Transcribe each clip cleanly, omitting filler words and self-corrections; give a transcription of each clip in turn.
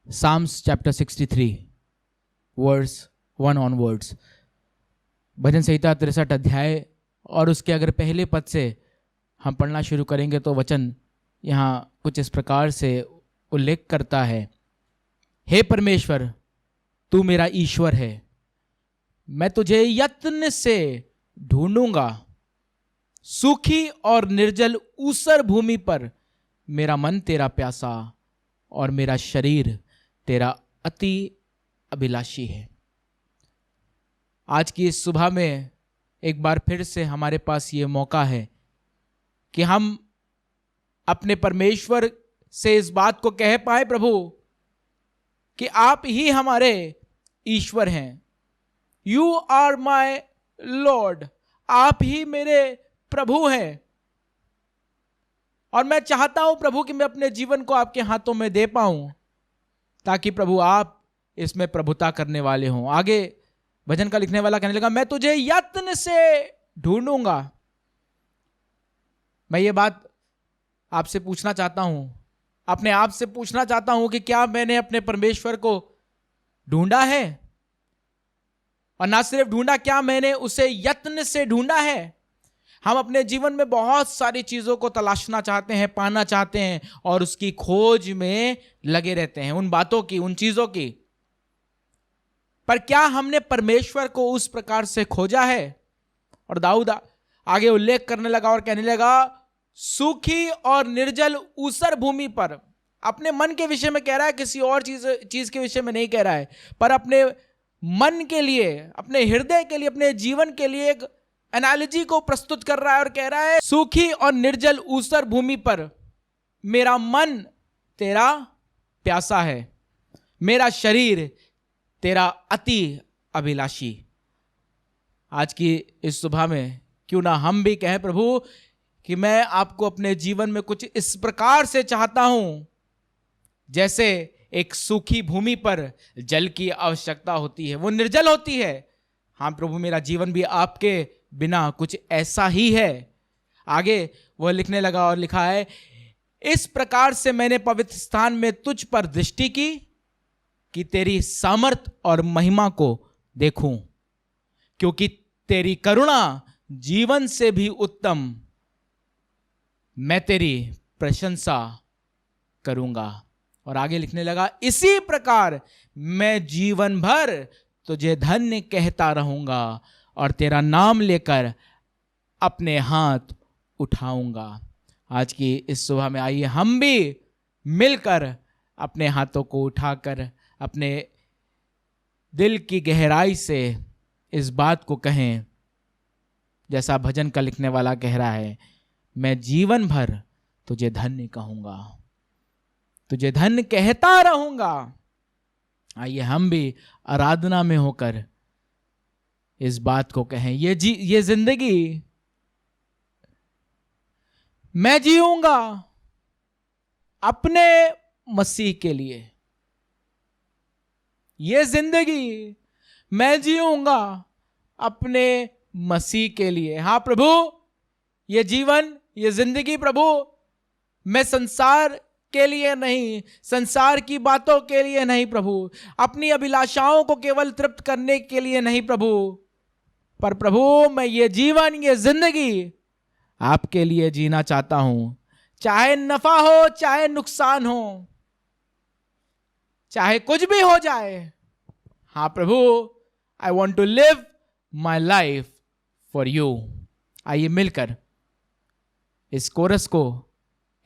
Psalms chapter 63 verse 1 onwards. भजन संहिता 63 अध्याय और उसके अगर पहले पद से हम पढ़ना शुरू करेंगे तो वचन यहाँ कुछ इस प्रकार से उल्लेख करता है। हे परमेश्वर, तू मेरा ईश्वर है, मैं तुझे यत्न से ढूंढूंगा। सूखी और निर्जल ऊसर भूमि पर मेरा मन तेरा प्यासा और मेरा शरीर तेरा अति अभिलाषी है। आज की इस सुबह में एक बार फिर से हमारे पास ये मौका है कि हम अपने परमेश्वर से इस बात को कह पाए, प्रभु, कि आप ही हमारे ईश्वर हैं। यू आर माई लॉर्ड, आप ही मेरे प्रभु हैं। और मैं चाहता हूं प्रभु कि मैं अपने जीवन को आपके हाथों में दे पाऊं, ताकि प्रभु आप इसमें प्रभुता करने वाले हों। आगे भजन का लिखने वाला कहने लगा, मैं तुझे यत्न से ढूंढूंगा। मैं ये बात आपसे पूछना चाहता हूं, अपने आप से पूछना चाहता हूं कि क्या मैंने अपने परमेश्वर को ढूंढा है? और ना सिर्फ ढूंढा, क्या मैंने उसे यत्न से ढूंढा है? हम अपने जीवन में बहुत सारी चीजों को तलाशना चाहते हैं, पाना चाहते हैं और उसकी खोज में लगे रहते हैं, उन बातों की, उन चीजों की। पर क्या हमने परमेश्वर को उस प्रकार से खोजा है? और दाऊद आगे उल्लेख करने लगा और कहने लगा, सूखी और निर्जल ऊसर भूमि पर, अपने मन के विषय में कह रहा है, किसी और चीज के विषय में नहीं कह रहा है, पर अपने मन के लिए, अपने हृदय के लिए, अपने जीवन के लिए एक एनालॉजी को प्रस्तुत कर रहा है और कह रहा है, सूखी और निर्जल ऊसर भूमि पर मेरा मन तेरा प्यासा है, मेरा शरीर तेरा अति अभिलाषी। आज की इस सुबह में क्यों ना हम भी कहें, प्रभु, कि मैं आपको अपने जीवन में कुछ इस प्रकार से चाहता हूं जैसे एक सूखी भूमि पर जल की आवश्यकता होती है, वो निर्जल होती है। हाँ प्रभु, मेरा जीवन भी आपके बिना कुछ ऐसा ही है। आगे वह लिखने लगा और लिखा है, इस प्रकार से मैंने पवित्र स्थान में तुझ पर दृष्टि की कि तेरी सामर्थ और महिमा को देखूं, क्योंकि तेरी करुणा जीवन से भी उत्तम, मैं तेरी प्रशंसा करूंगा। और आगे लिखने लगा, इसी प्रकार मैं जीवन भर तुझे धन्य कहता रहूंगा और तेरा नाम लेकर अपने हाथ उठाऊंगा। आज की इस सुबह में आइए हम भी मिलकर अपने हाथों को उठाकर अपने दिल की गहराई से इस बात को कहें, जैसा भजन का लिखने वाला कह रहा है, मैं जीवन भर तुझे धन्य कहूंगा, तुझे धन्य कहता रहूंगा। आइए हम भी आराधना में होकर इस बात को कहें, ये जिंदगी मैं जीऊंगा अपने मसीह के लिए, ये जिंदगी मैं जीऊंगा अपने मसीह के लिए। हाँ प्रभु, ये जीवन, ये जिंदगी प्रभु, मैं संसार के लिए नहीं, संसार की बातों के लिए नहीं प्रभु, अपनी अभिलाषाओं को केवल तृप्त करने के लिए नहीं प्रभु, पर प्रभु मैं ये जीवन, ये जिंदगी आपके लिए जीना चाहता हूं। चाहे नफा हो, चाहे नुकसान हो, चाहे कुछ भी हो जाए। हाँ प्रभु, I want to live my life for you. आइए मिलकर इस कोरस को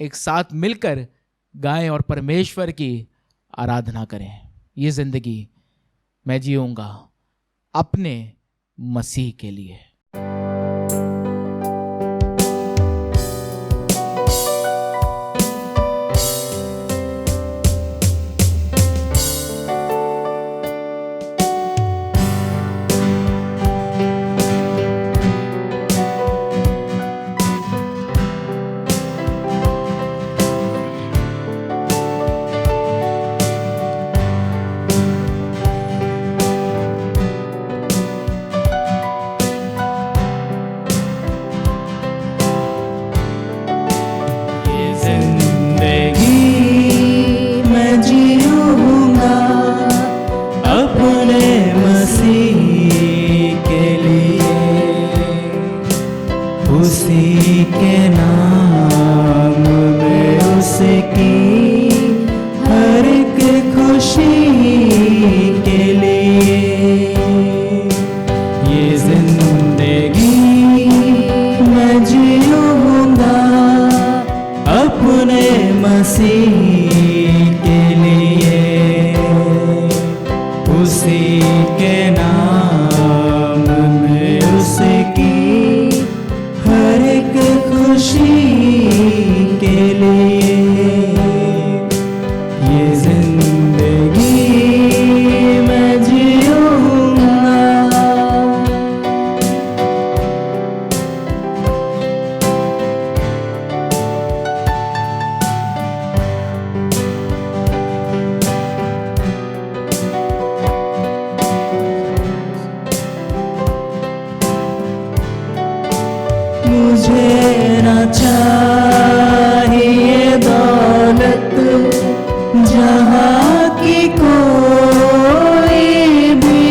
एक साथ मिलकर गाएं और परमेश्वर की आराधना करें। ये जिंदगी मैं जीऊंगा अपने मसीह के लिए। खुशी के लिए ये जिंदगी मैं जीऊंगा अपने मसीह के लिए, उसी के नाम में उसकी हर एक खुशी के लिए ये जिंदगी मैं जीऊंगा। मुझे न चाहिए दौलत जहाँ की कोई भी,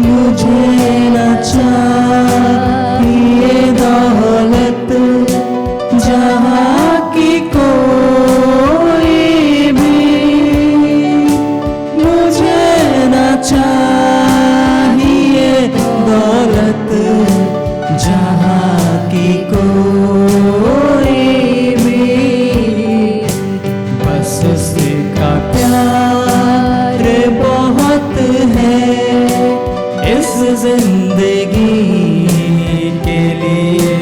मुझे न चाहिए दौलत जहाँ की कोई भी, मुझे न चाहिए दौलत जहाँ की कोई भी, बस उसका प्यार बहुत है इस जिंदगी के लिए,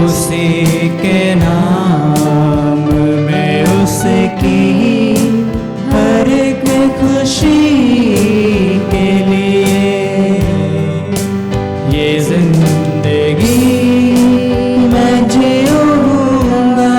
उसी के नाम में उसकी हर एक खुशी के लिए ये जिंदगी मैं जीऊंगा।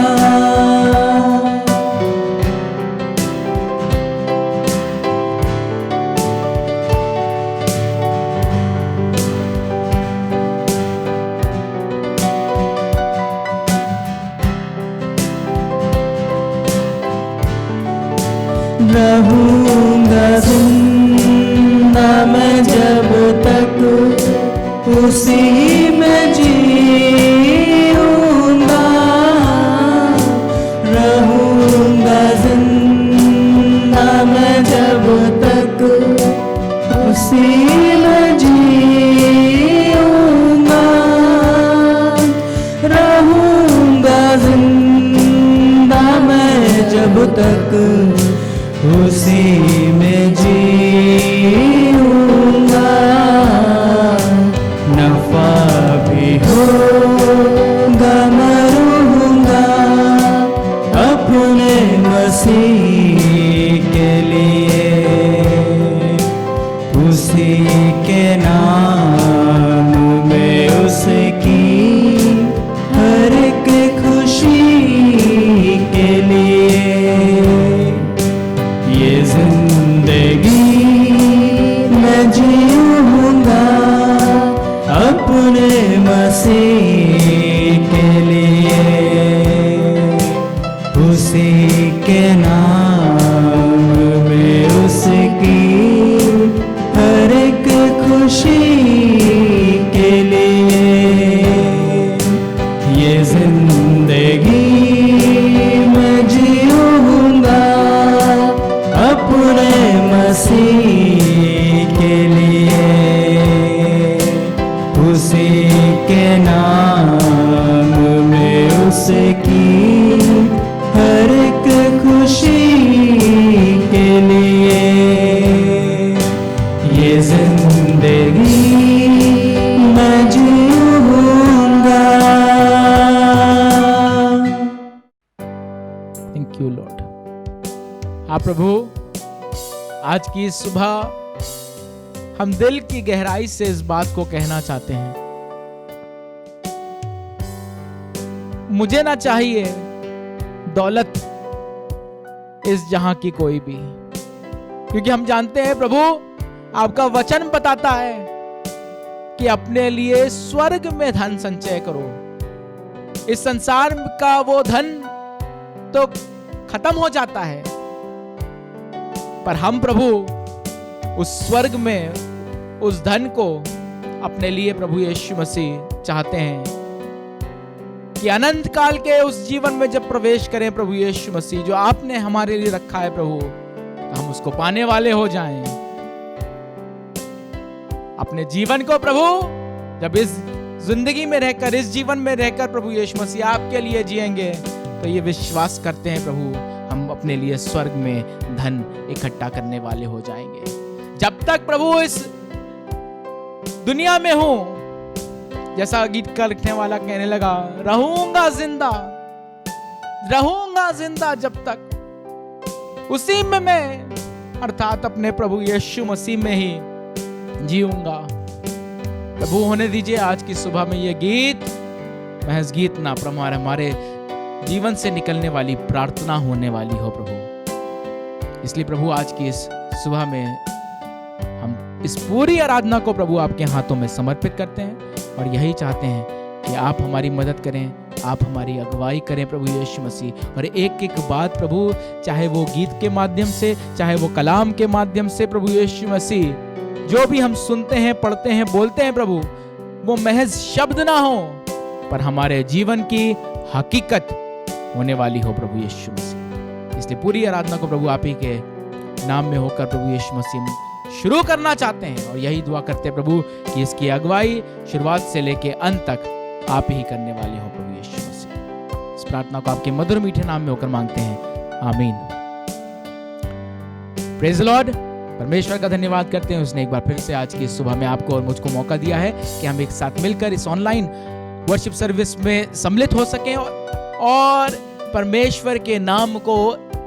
रहूंगा जिंदा मैं जब तक उसी में जीऊंगा, रहूंगा जिंदा मैं जब तक उसी में जीऊंगा, रहूंगा जिंदा मैं जब तक उसी में जीऊंगा, नफा भी होगा मरूंगा अपने मसीह के लिए, उसी के नाम में उसकी हर एक खुशी के लिए ये जिंदगी मैं जीऊंगा अपने मसीह के लिए, उसी के नाम में उसकी हर एक खुशी के लिए ये जिंदगी मैं जीऊंगा अपने मसीह के लिए, उसी के नाम में उसकी हर एक खुशी के लिए ये जिंदगी मैं जीऊंगा। Thank you Lord. हाँ प्रभु, आज की इस सुबह हम दिल की गहराई से इस बात को कहना चाहते हैं, मुझे ना चाहिए दौलत इस जहां की कोई भी, क्योंकि हम जानते हैं प्रभु आपका वचन बताता है कि अपने लिए स्वर्ग में धन संचय करो। इस संसार का वो धन तो खत्म हो जाता है, पर हम प्रभु उस स्वर्ग में उस धन को अपने लिए प्रभु यीशु मसीह चाहते हैं कि अनंत काल के उस जीवन में जब प्रवेश करें प्रभु यीशु मसीह, जो आपने हमारे लिए रखा है प्रभु, तो हम उसको पाने वाले हो जाएं। अपने जीवन को प्रभु जब इस जिंदगी में रहकर, इस जीवन में रहकर प्रभु यीशु मसीह आपके लिए जिएंगे, तो ये विश्वास करते हैं प्रभु, हम अपने लिए स्वर्ग में धन इकट्ठा करने वाले हो जाएंगे। जब तक प्रभु इस दुनिया में हूं, जैसा गीतकार लिखने वाला कहने लगा, रहूंगा जिंदा जब तक उसी में मैं, अर्थात अपने प्रभु यीशु मसीह में ही जीऊंगा। प्रभु होने दीजिए आज की सुबह में ये गीत महज गीत ना, प्रभु हमारे जीवन से निकलने वाली प्रार्थना होने वाली हो प्रभु। इसलिए प्रभु आज की इस सुबह में हम इस पूरी आराधना को प्रभु आपके हाथों में समर्पित करते हैं और यही चाहते हैं कि आप हमारी मदद करें, आप हमारी अगुवाई करें प्रभु यीशु मसीह। और एक एक बात प्रभु, चाहे वो गीत के माध्यम से, चाहे वो कलाम के माध्यम से प्रभु यीशु मसीह, जो भी हम सुनते हैं, पढ़ते हैं, बोलते हैं प्रभु, वो महज शब्द ना हो, पर हमारे जीवन की हकीकत होने वाली हो प्रभु यीशु मसीह। इसलिए पूरी आराधना को प्रभु आप ही के नाम में होकर प्रभु यीशु मसीह शुरू करना चाहते हैं और यही दुआ करते हैं प्रभु कि इसकी अगुवाई शुरुआत से लेके अंत तक आप ही करने वाले हो प्रभु यीशु मसीह। इस प्रार्थना को आपके मधुर मीठे नाम में होकर मांगते हैं, आमीन। Praise the Lord. परमेश्वर का धन्यवाद करते हैं, उसने एक बार फिर से आज की सुबह में आपको और मुझको मौका दिया है कि हम एक साथ मिलकर इस ऑनलाइन वर्शिप सर्विस में सम्मिलित हो सकें और परमेश्वर के नाम को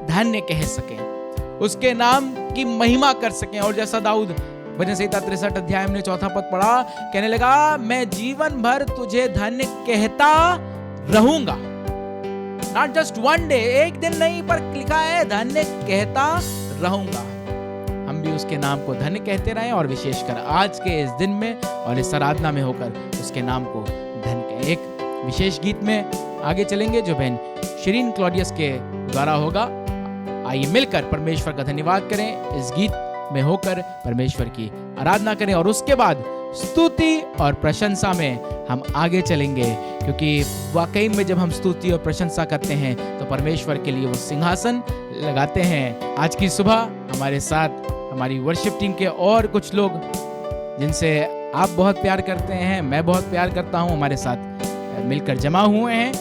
धन्य कह सकें, उसके नाम की महिमा कर सकें। और जैसा दाऊद भजन संहिता 63 अध्याय में 4 पद पढ़ा, कहने लगा, मैं जीवन भर तुझे धन्य कहता रहूंगा। नॉट जस्ट वन डे, एक दिन नहीं, पर लिखा है धन्य कहता रहूंगा। हम भी उसके नाम को धन्य कहते रहें और विशेषकर आज के इस दिन में और इस आराधना में होकर उसके नाम को धन्य कहें। एक विशेष गीत में आगे चलेंगे जो बहन शिरीन क्लॉडियस के द्वारा होगा। आइए मिलकर परमेश्वर का धन्यवाद करें, इस गीत में होकर परमेश्वर की आराधना करें और उसके बाद स्तुति और प्रशंसा में हम आगे चलेंगे, क्योंकि वाकई में जब हम स्तुति और प्रशंसा करते हैं तो परमेश्वर के लिए वो सिंहासन लगाते हैं। आज की सुबह हमारे साथ हमारी वर्शिप टीम के और कुछ लोग जिनसे आप बहुत प्यार करते हैं, मैं बहुत प्यार करता हूं, हमारे साथ मिलकर जमा हुए हैं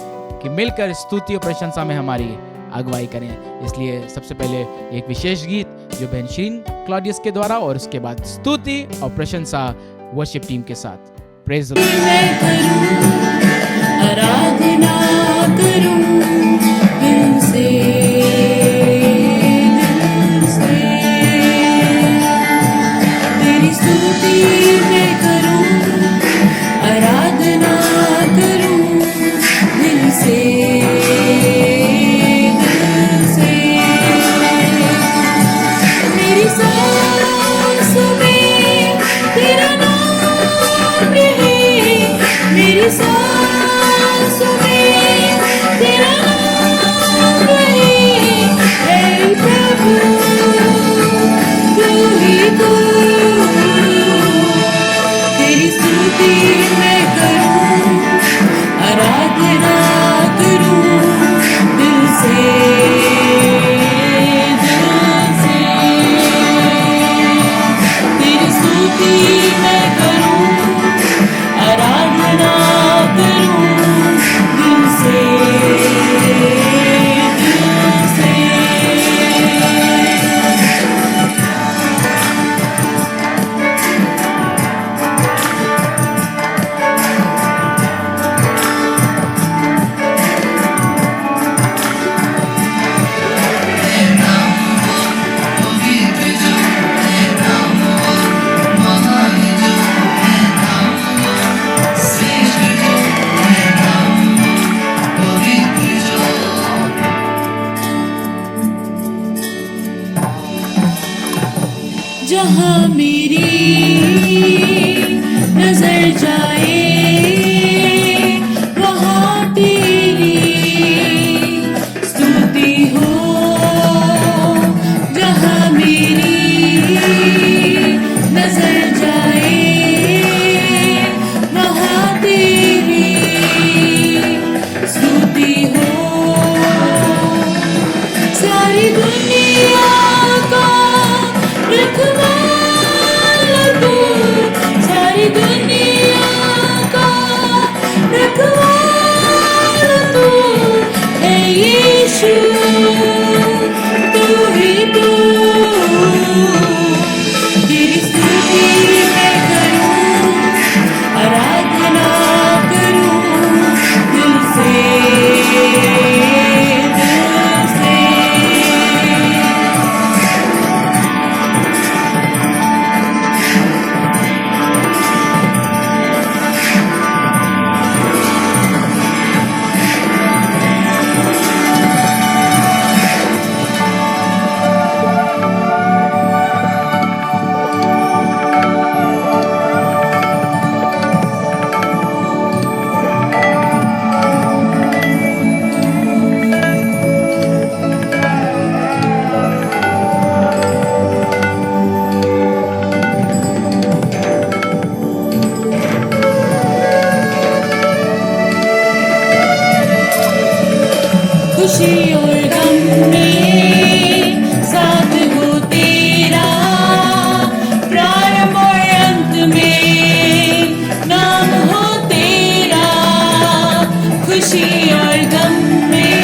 कि मिलकर स्तुति और प्रशंसा में हमारी अगुवाई करें। इसलिए सबसे पहले एक विशेष गीत जो बहन शिरीन क्लॉडियस के द्वारा और उसके बाद स्तुति और प्रशंसा वर्शिप टीम के साथ। Praise the Lord. आराधना करूं दिल से, तेरी स्तुति मैं करूं, आराधना करूं दिल से, मेरी सांसों में तेरा नाम रहे, मेरी सांसों में तेरा नाम रहे, हे प्रभु तू ही तू, तेरी स्तुति मैं करूं, आराधना करूं दिल से, तेरी स्तुति मैं करूं, आराधना करूं दिल से, जहाँ मेरी नजर जाए वहाँ तेरी स्तुति हो, जहाँ मेरी नजर जाए वहाँ तेरी सारी दुनिया का रखवाला तू, सारी दुनिया का रखवाला तू है यीशु, तू ही तू। तेरी स्तुति मैं करूं, आराधना करूं दिल से, दिल से। खुशी और गम में साथ हो तेरा, प्रारंभ और अंत में नाम हो तेरा। खुशी और गम में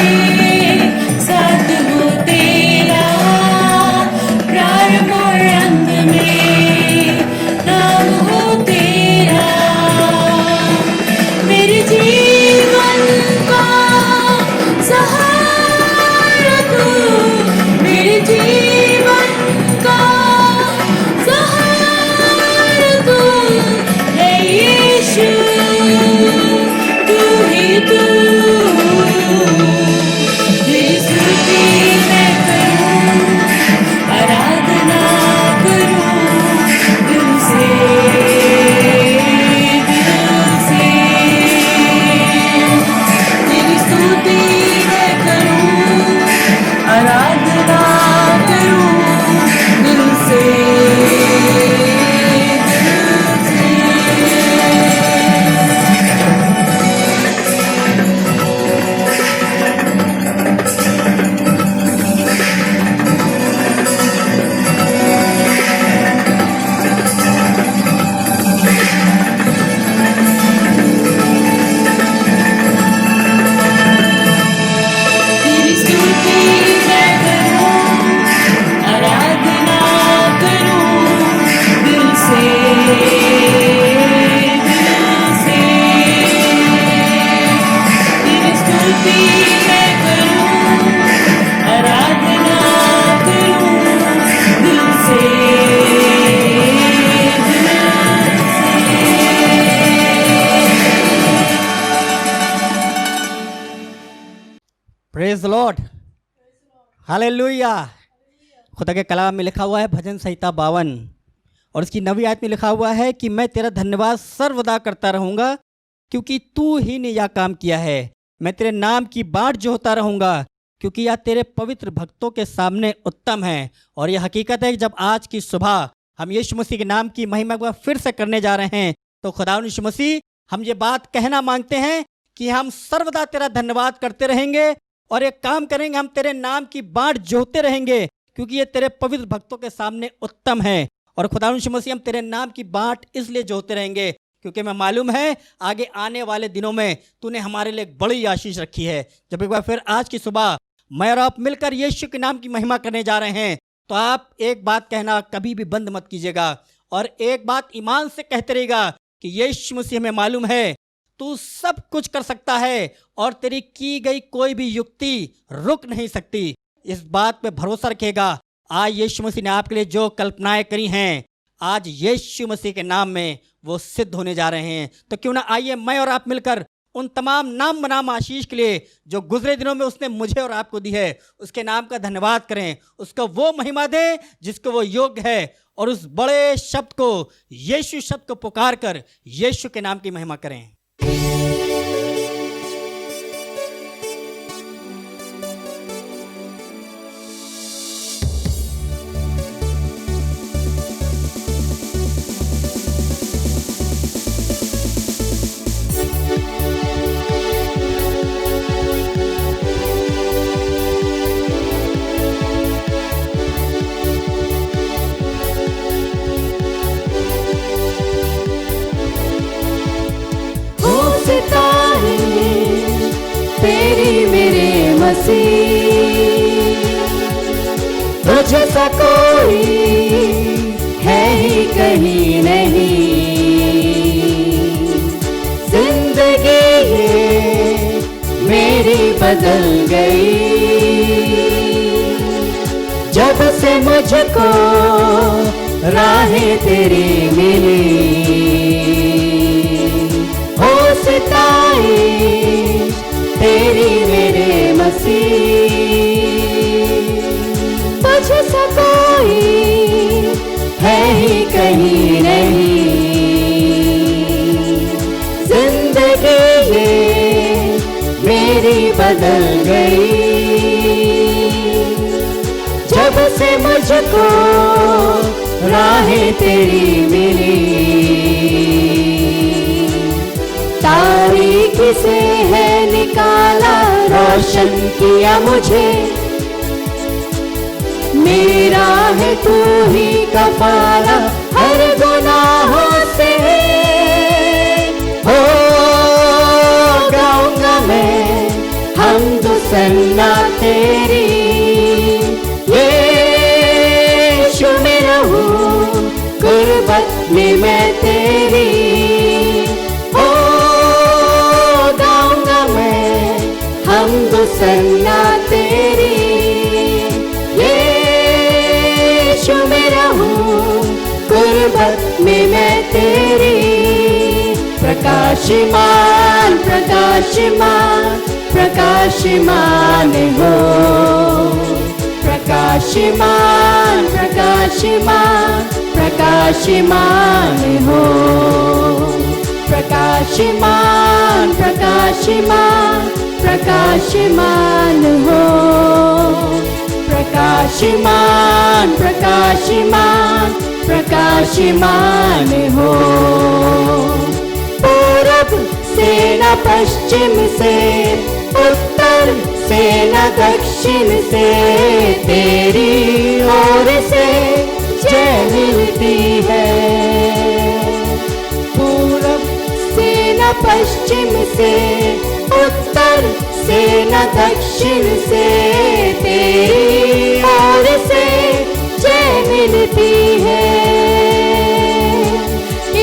साथ हो तेरा, प्रारंभ और अंत में नाम हो तेरा। मेरे जीवन का सहारा तू, मेरे जीवन का सहारा तू है यीशु, तू ही तू। तेरी स्तुति मैं करूं, आराधना करूं दिल से, दिल से। तेरी स्तुति मैं करूं, आराधना करूं दिल से, दिल से। तेरी स्तुति मैं करूं, आराधना करूं दिल से, दिल से। तेरी स्तुति मैं करूं, आराधना करूं दिल से, दिल से। Praise the Lord, hallelujah. खुदा के कलाम में लिखा हुआ है भजन संहिता 52 और इसकी 9वीं आयत में लिखा हुआ है कि मैं तेरा धन्यवाद सर्वदा करता रहूँगा क्योंकि तू ही ने यह काम किया है। मैं तेरे नाम की बाट जोहता रहूँगा क्योंकि यह तेरे पवित्र भक्तों के सामने उत्तम है। और यह हकीकत है कि जब आज की सुबह हम यीशु मसीह के नाम की महिमा को फिर से करने जा रहे हैं तो खुदावंद यीशु मसीह हम ये बात कहना मांगते हैं कि हम सर्वदा तेरा धन्यवाद करते रहेंगे और एक काम करेंगे, हम तेरे नाम की बाट जोहते रहेंगे क्योंकि ये तेरे पवित्र भक्तों के सामने उत्तम है। और खुदावंद यीशु मसीह हम तेरे नाम की बाट इसलिए जोहते रहेंगे क्योंकि मैं मालूम है आगे आने वाले दिनों में तूने हमारे लिए एक बड़ी आशीष रखी है। जब एक बार फिर आज की सुबह मैं और आप मिलकर यीशु के नाम की महिमा करने जा रहे हैं तो आप एक बात कहना कभी भी बंद मत कीजिएगा और एक बात ईमान से कहते रहिएगा कि यीशु मसीह हमें मालूम है तू सब कुछ कर सकता है और तेरी की गई कोई भी युक्ति रुक नहीं सकती। इस बात पे भरोसा रखिएगा। आज यीशु मसीह ने आपके लिए जो कल्पनाएं करी हैं आज यीशु मसीह के नाम में वो सिद्ध होने जा रहे हैं। तो क्यों ना आइए मैं और आप मिलकर उन तमाम नाम बनाम आशीष के लिए जो गुजरे दिनों में उसने मुझे और आपको दी है उसके नाम का धन्यवाद करें, उसको वो महिमा दें जिसको वो योग्य है और उस बड़े शब्द को यीशु शब्द को पुकार कर यीशु के नाम की महिमा करें। मसीह, तुझ सा कोई है ही कहीं नहीं। जिंदगी ये मेरी बदल गई जब से मुझको राहें तेरी मिली। हो सिताई तेरी मेरे मसीह, तुझ सा कोई है ही कहीं नहीं। जिंदगी ये मेरी बदल गई जब से मुझको राहें तेरी मिली। तारीकी से है निकाला, रोशन किया मुझे, मेरा है तू ही कफारा हर गुनाहों से। हो गाऊंगा मैं हमद सन्ना तेरी, यीशु में रहूं गुर्बत में मैं तेरी। हो गाऊंगा मैं हमद सन्ना तेरी, यीशु में रहूं गुर्बत में मैं तेरी। प्रकाशमान प्रकाशमान प्रकाशमान हो, प्रकाशमान प्रकाशमान प्रकाशमान हो, प्रकाशमान प्रकाशमान प्रकाशमान हो, प्रकाशमान प्रकाशमान प्रकाशमान हो। पूरब से न पश्चिम से, उत्तर से न दक्षिण से, तेरी ओर से जय मिलती है। पूरब से न पश्चिम से, उत्तर से न दक्षिण से, तेरी ओर से जय मिलती है।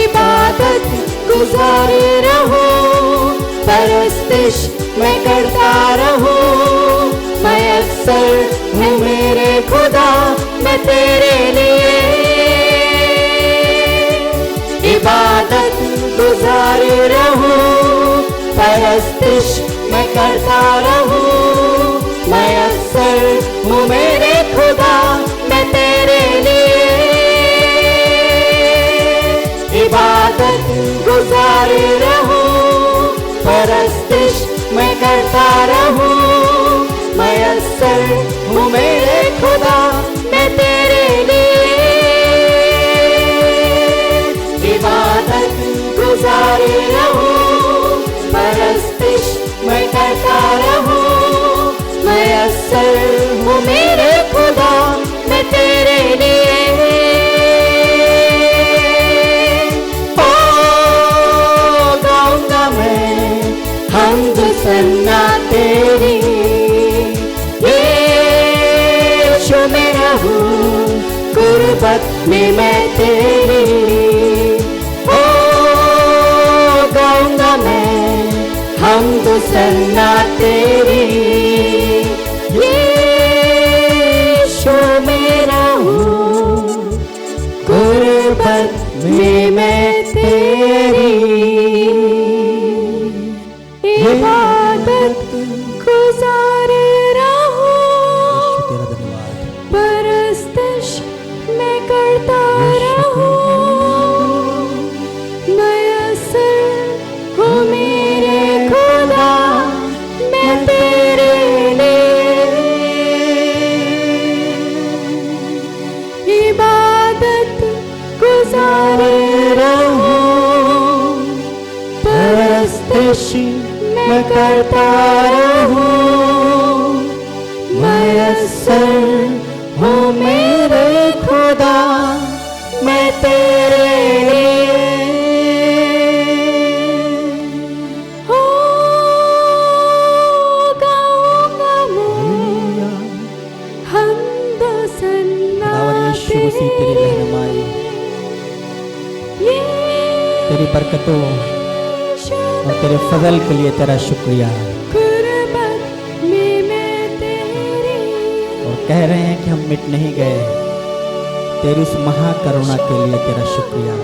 इबादत गुजारे रहूं, परस्तिश मैं करता रहूं, मैं अक्सर हूँ मेरे खुदा मैं तेरे लिए। इबादत गुजारे रहूं, परस्तिश मैं करता रहूं, मैं अक्सर हूँ मेरे खुदा मैं तेरे लिए। इबादत गुजारे रहूं, परस्तिश मैं करता रहूं, मैं अक्सर हूँ मेरे खुदा मैं तेरे लिए। इबादत गुजारे रहूं, परस्तिश मैं करता रहूं, मैं अक्सर हूँ मेरे खुदा मैं तेरे लिए। ओ गाऊंगा मैं हमद सन्ना तेरी, यीशु में रहूं गुर्बत में मैं तेरी। ओ गाऊंगा मैं हमद सन्ना तेरी, यीशु में रहूं गुर्बत में मैं तेरी। इबादत गुजारे रहूं, तेरा धन्यवाद। परस्तिश मैं करता रहूं, मैं अक्सर हूँ मेरे खुदा मैं तेरे लिए। इबादत गुजारे रहूं, परस्तिश मैं करता रहूं, मैं अक्सर हूँ मेरे खुदा मैं तेरे लिए। हो गाऊंगा मैं खुदावन यीशु मसीह तेरी रहनुमाई, तेरी बरकतों और तेरे फजल के लिए तेरा शुक्रिया। और कह रहे हैं कि हम मिट नहीं गए, तेरी उस महाकरुणा के लिए तेरा शुक्रिया।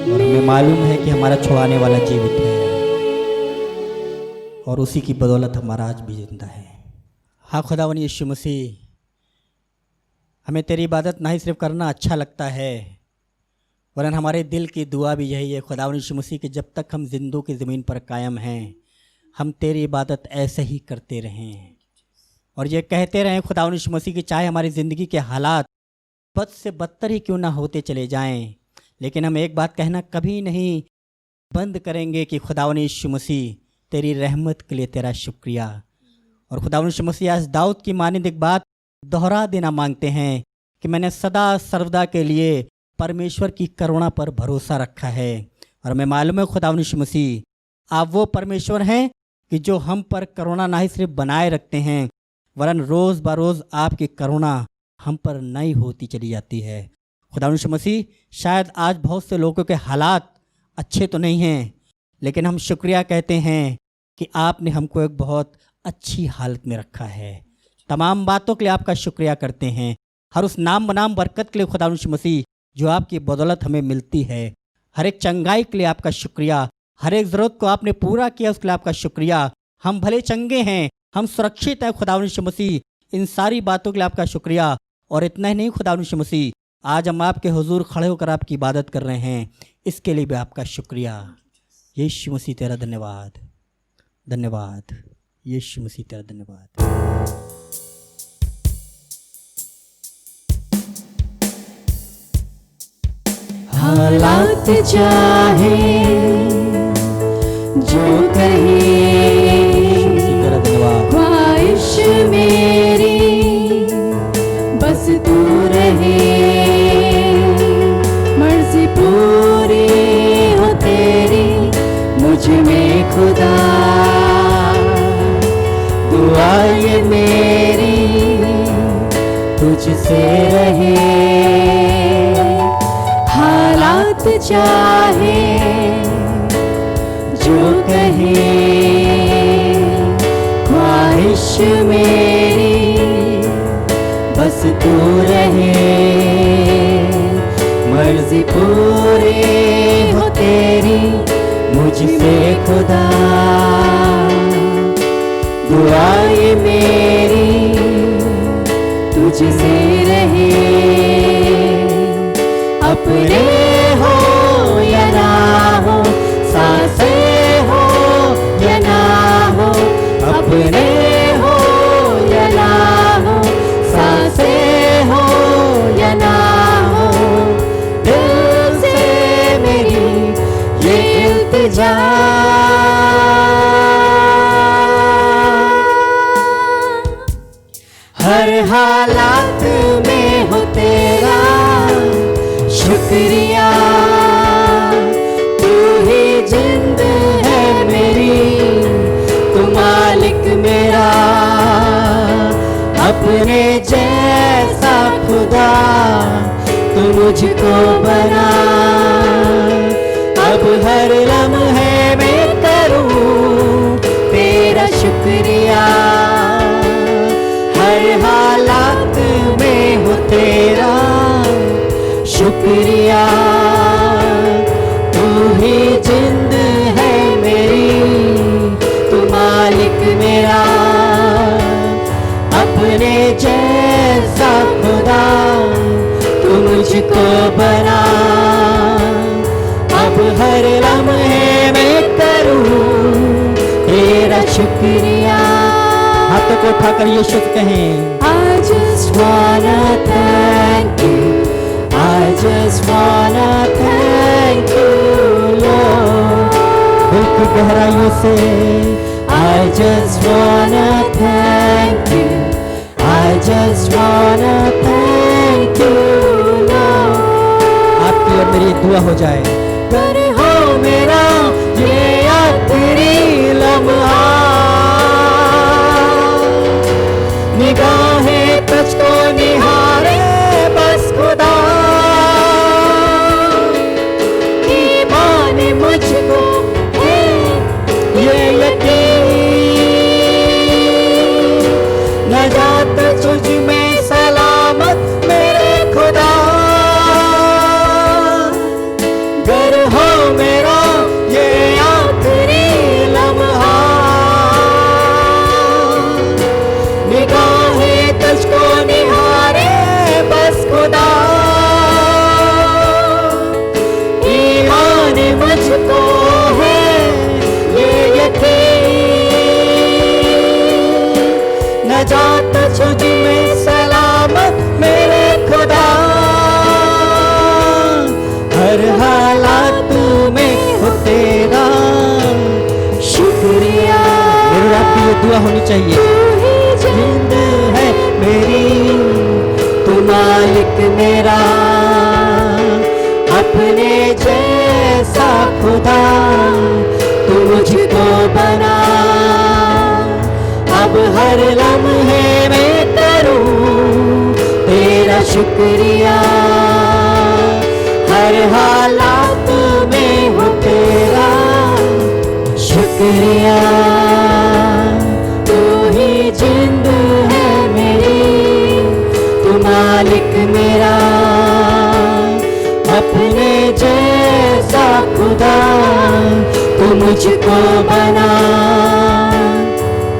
और हमें मालूम है कि हमारा छुड़ाने वाला जीवित है और उसी की बदौलत हमारा आज भी जिंदा है। हाँ खुदावन यीशु मसीह, हमें तेरी इबादत ना ही सिर्फ करना अच्छा लगता है, वरन हमारे दिल की दुआ भी यही है खुदावन यीशु मसीह कि जब तक हम जिंदों की ज़मीन पर कायम हैं, हम तेरी इबादत ऐसे ही करते रहें और ये कहते रहें खुदावन यीशु मसीह कि चाहे हमारी ज़िंदगी के हालात बद से बदतर ही क्यों ना होते चले जाएं, लेकिन हम एक बात कहना कभी नहीं बंद करेंगे कि खुदावन यीशु मसीह तेरी रहमत के लिए तेरा शुक्रिया। और खुदावन यीशु मसीह आज दाऊद की मानिंद एक बात दोहरा देना मांगते हैं कि मैंने सदा सर्वदा के लिए परमेश्वर की करुणा पर भरोसा रखा है। और हमें मालूम है खुदावन यीशु मसीह आप वो परमेश्वर हैं कि जो हम पर करुणा ना ही सिर्फ बनाए रखते हैं, वरन रोज़ बरोज़ आपकी करुणा हम पर नई होती चली जाती है। खुदावन यीशु मसीह शायद आज बहुत से लोगों के हालात अच्छे तो नहीं हैं, लेकिन हम शुक्रिया कहते हैं कि आपने हमको एक बहुत अच्छी हालत में रखा है। तमाम बातों के लिए आपका शुक्रिया करते हैं, हर उस नाम बनाम बरकत के लिए खुदावन यीशु मसीह जो आपकी बदौलत हमें मिलती है, हर एक चंगाई के लिए आपका शुक्रिया, हर एक ज़रूरत को आपने पूरा किया उसके लिए आपका शुक्रिया। हम भले चंगे हैं, हम सुरक्षित हैं खुदावन यीशु मसीह, इन सारी बातों के लिए आपका शुक्रिया। और इतना ही नहीं खुदावन यीशु मसीह, आज हम आपके हुजूर खड़े होकर आपकी इबादत कर रहे हैं, इसके लिए भी आपका शुक्रिया। यीशु मसीह तेरा धन्यवाद, धन्यवाद यीशु मसीह तेरा धन्यवाद। हालात चाहे जो कहे, तेरा धन्यवाद। ख्वाहिश मेरी बस तू रहे, मर्जी पूरी हो तेरी मुझ में खुदा। दुआ ये मेरी तुझसे रहे, हालात चाहे जो कहे, ख्वाहिश मेरी बस तू रहे, मर्जी पूरी हो तेरी मुझसे खुदा। दुआ ये मेरी तुझसे रहे, अपने हो या ना हो, सांसें हो या ना हो, अपने हो या ना हो, सांसें हो या ना हो, दिल से मेरी ये इल्तिजा। हर हालात में हो तेरा शुक्रिया, तू ही जिंद है मेरी, तू मालिक मेरा, अपने जैसा खुदा तू मुझको बना। अब हर लम्हे में करूं तेरा शुक्रिया, हर हालात में हो तेरा शुक्रिया, तू ही जिंद है मेरी, तू मालिक मेरा, अपने जैसा खुदा तू मुझको बना। अब हर लम्हे में करूं तेरा शुक्रिया। हाथों को उठाकर यीशु से कहें, I just wanna thank you, I just wanna thank you Lord, दिल की गहराइयों से I just wanna thank you, I just wanna thank you Lord। आपकी और मेरी दुआ हो जाए, कर हो मेरा ये आखिरी लम्हा, निगाहें तुझको निहारे बस खुदा, ईमान मुझको है ये यकीन, नजात तुझ में सलामत मेरे खुदा, गर हो मेरा ये आखिरी लम्हा, निगाहें तुझको निहारे बस खुदा, ईमान मुझको है ये यकीन, नजात तुझ में सलामत मेरे खुदा, हर हालात में हो तेरा शुक्रिया। मेरी आपकी ये दुआ होनी चाहिए, जिंद है मेरी तू मालिक मेरा, अपने जैसा खुदा तू मुझको बना, अब हर लम्हे में करूं तेरा शुक्रिया, हर हालात में हो तेरा शुक्रिया, तू ही जिंद है मेरी तू मालिक मेरा, अपने जैसा खुदा तू मुझको बना,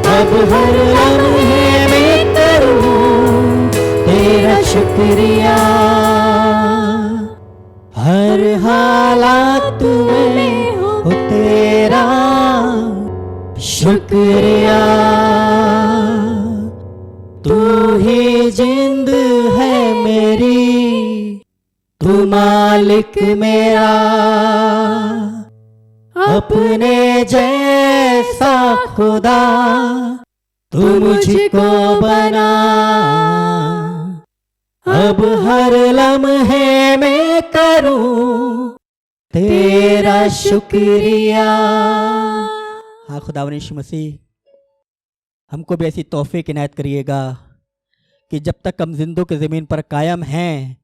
अब हर लम्हे में करूं तेरा शुक्रिया, हर हालात में हो तेरा शुक्रिया, तू ही जिंद है मेरी तू मालिक मेरा, अपने जैसा खुदा तू मुझको बना, अब हर लम्हे में करूं तेरा शुक्रिया। हाँ खुदावंद यीशु मसीह, हमको भी ऐसी तौफीक इनायत करिएगा कि जब तक हम जिंदों की ज़मीन पर कायम हैं,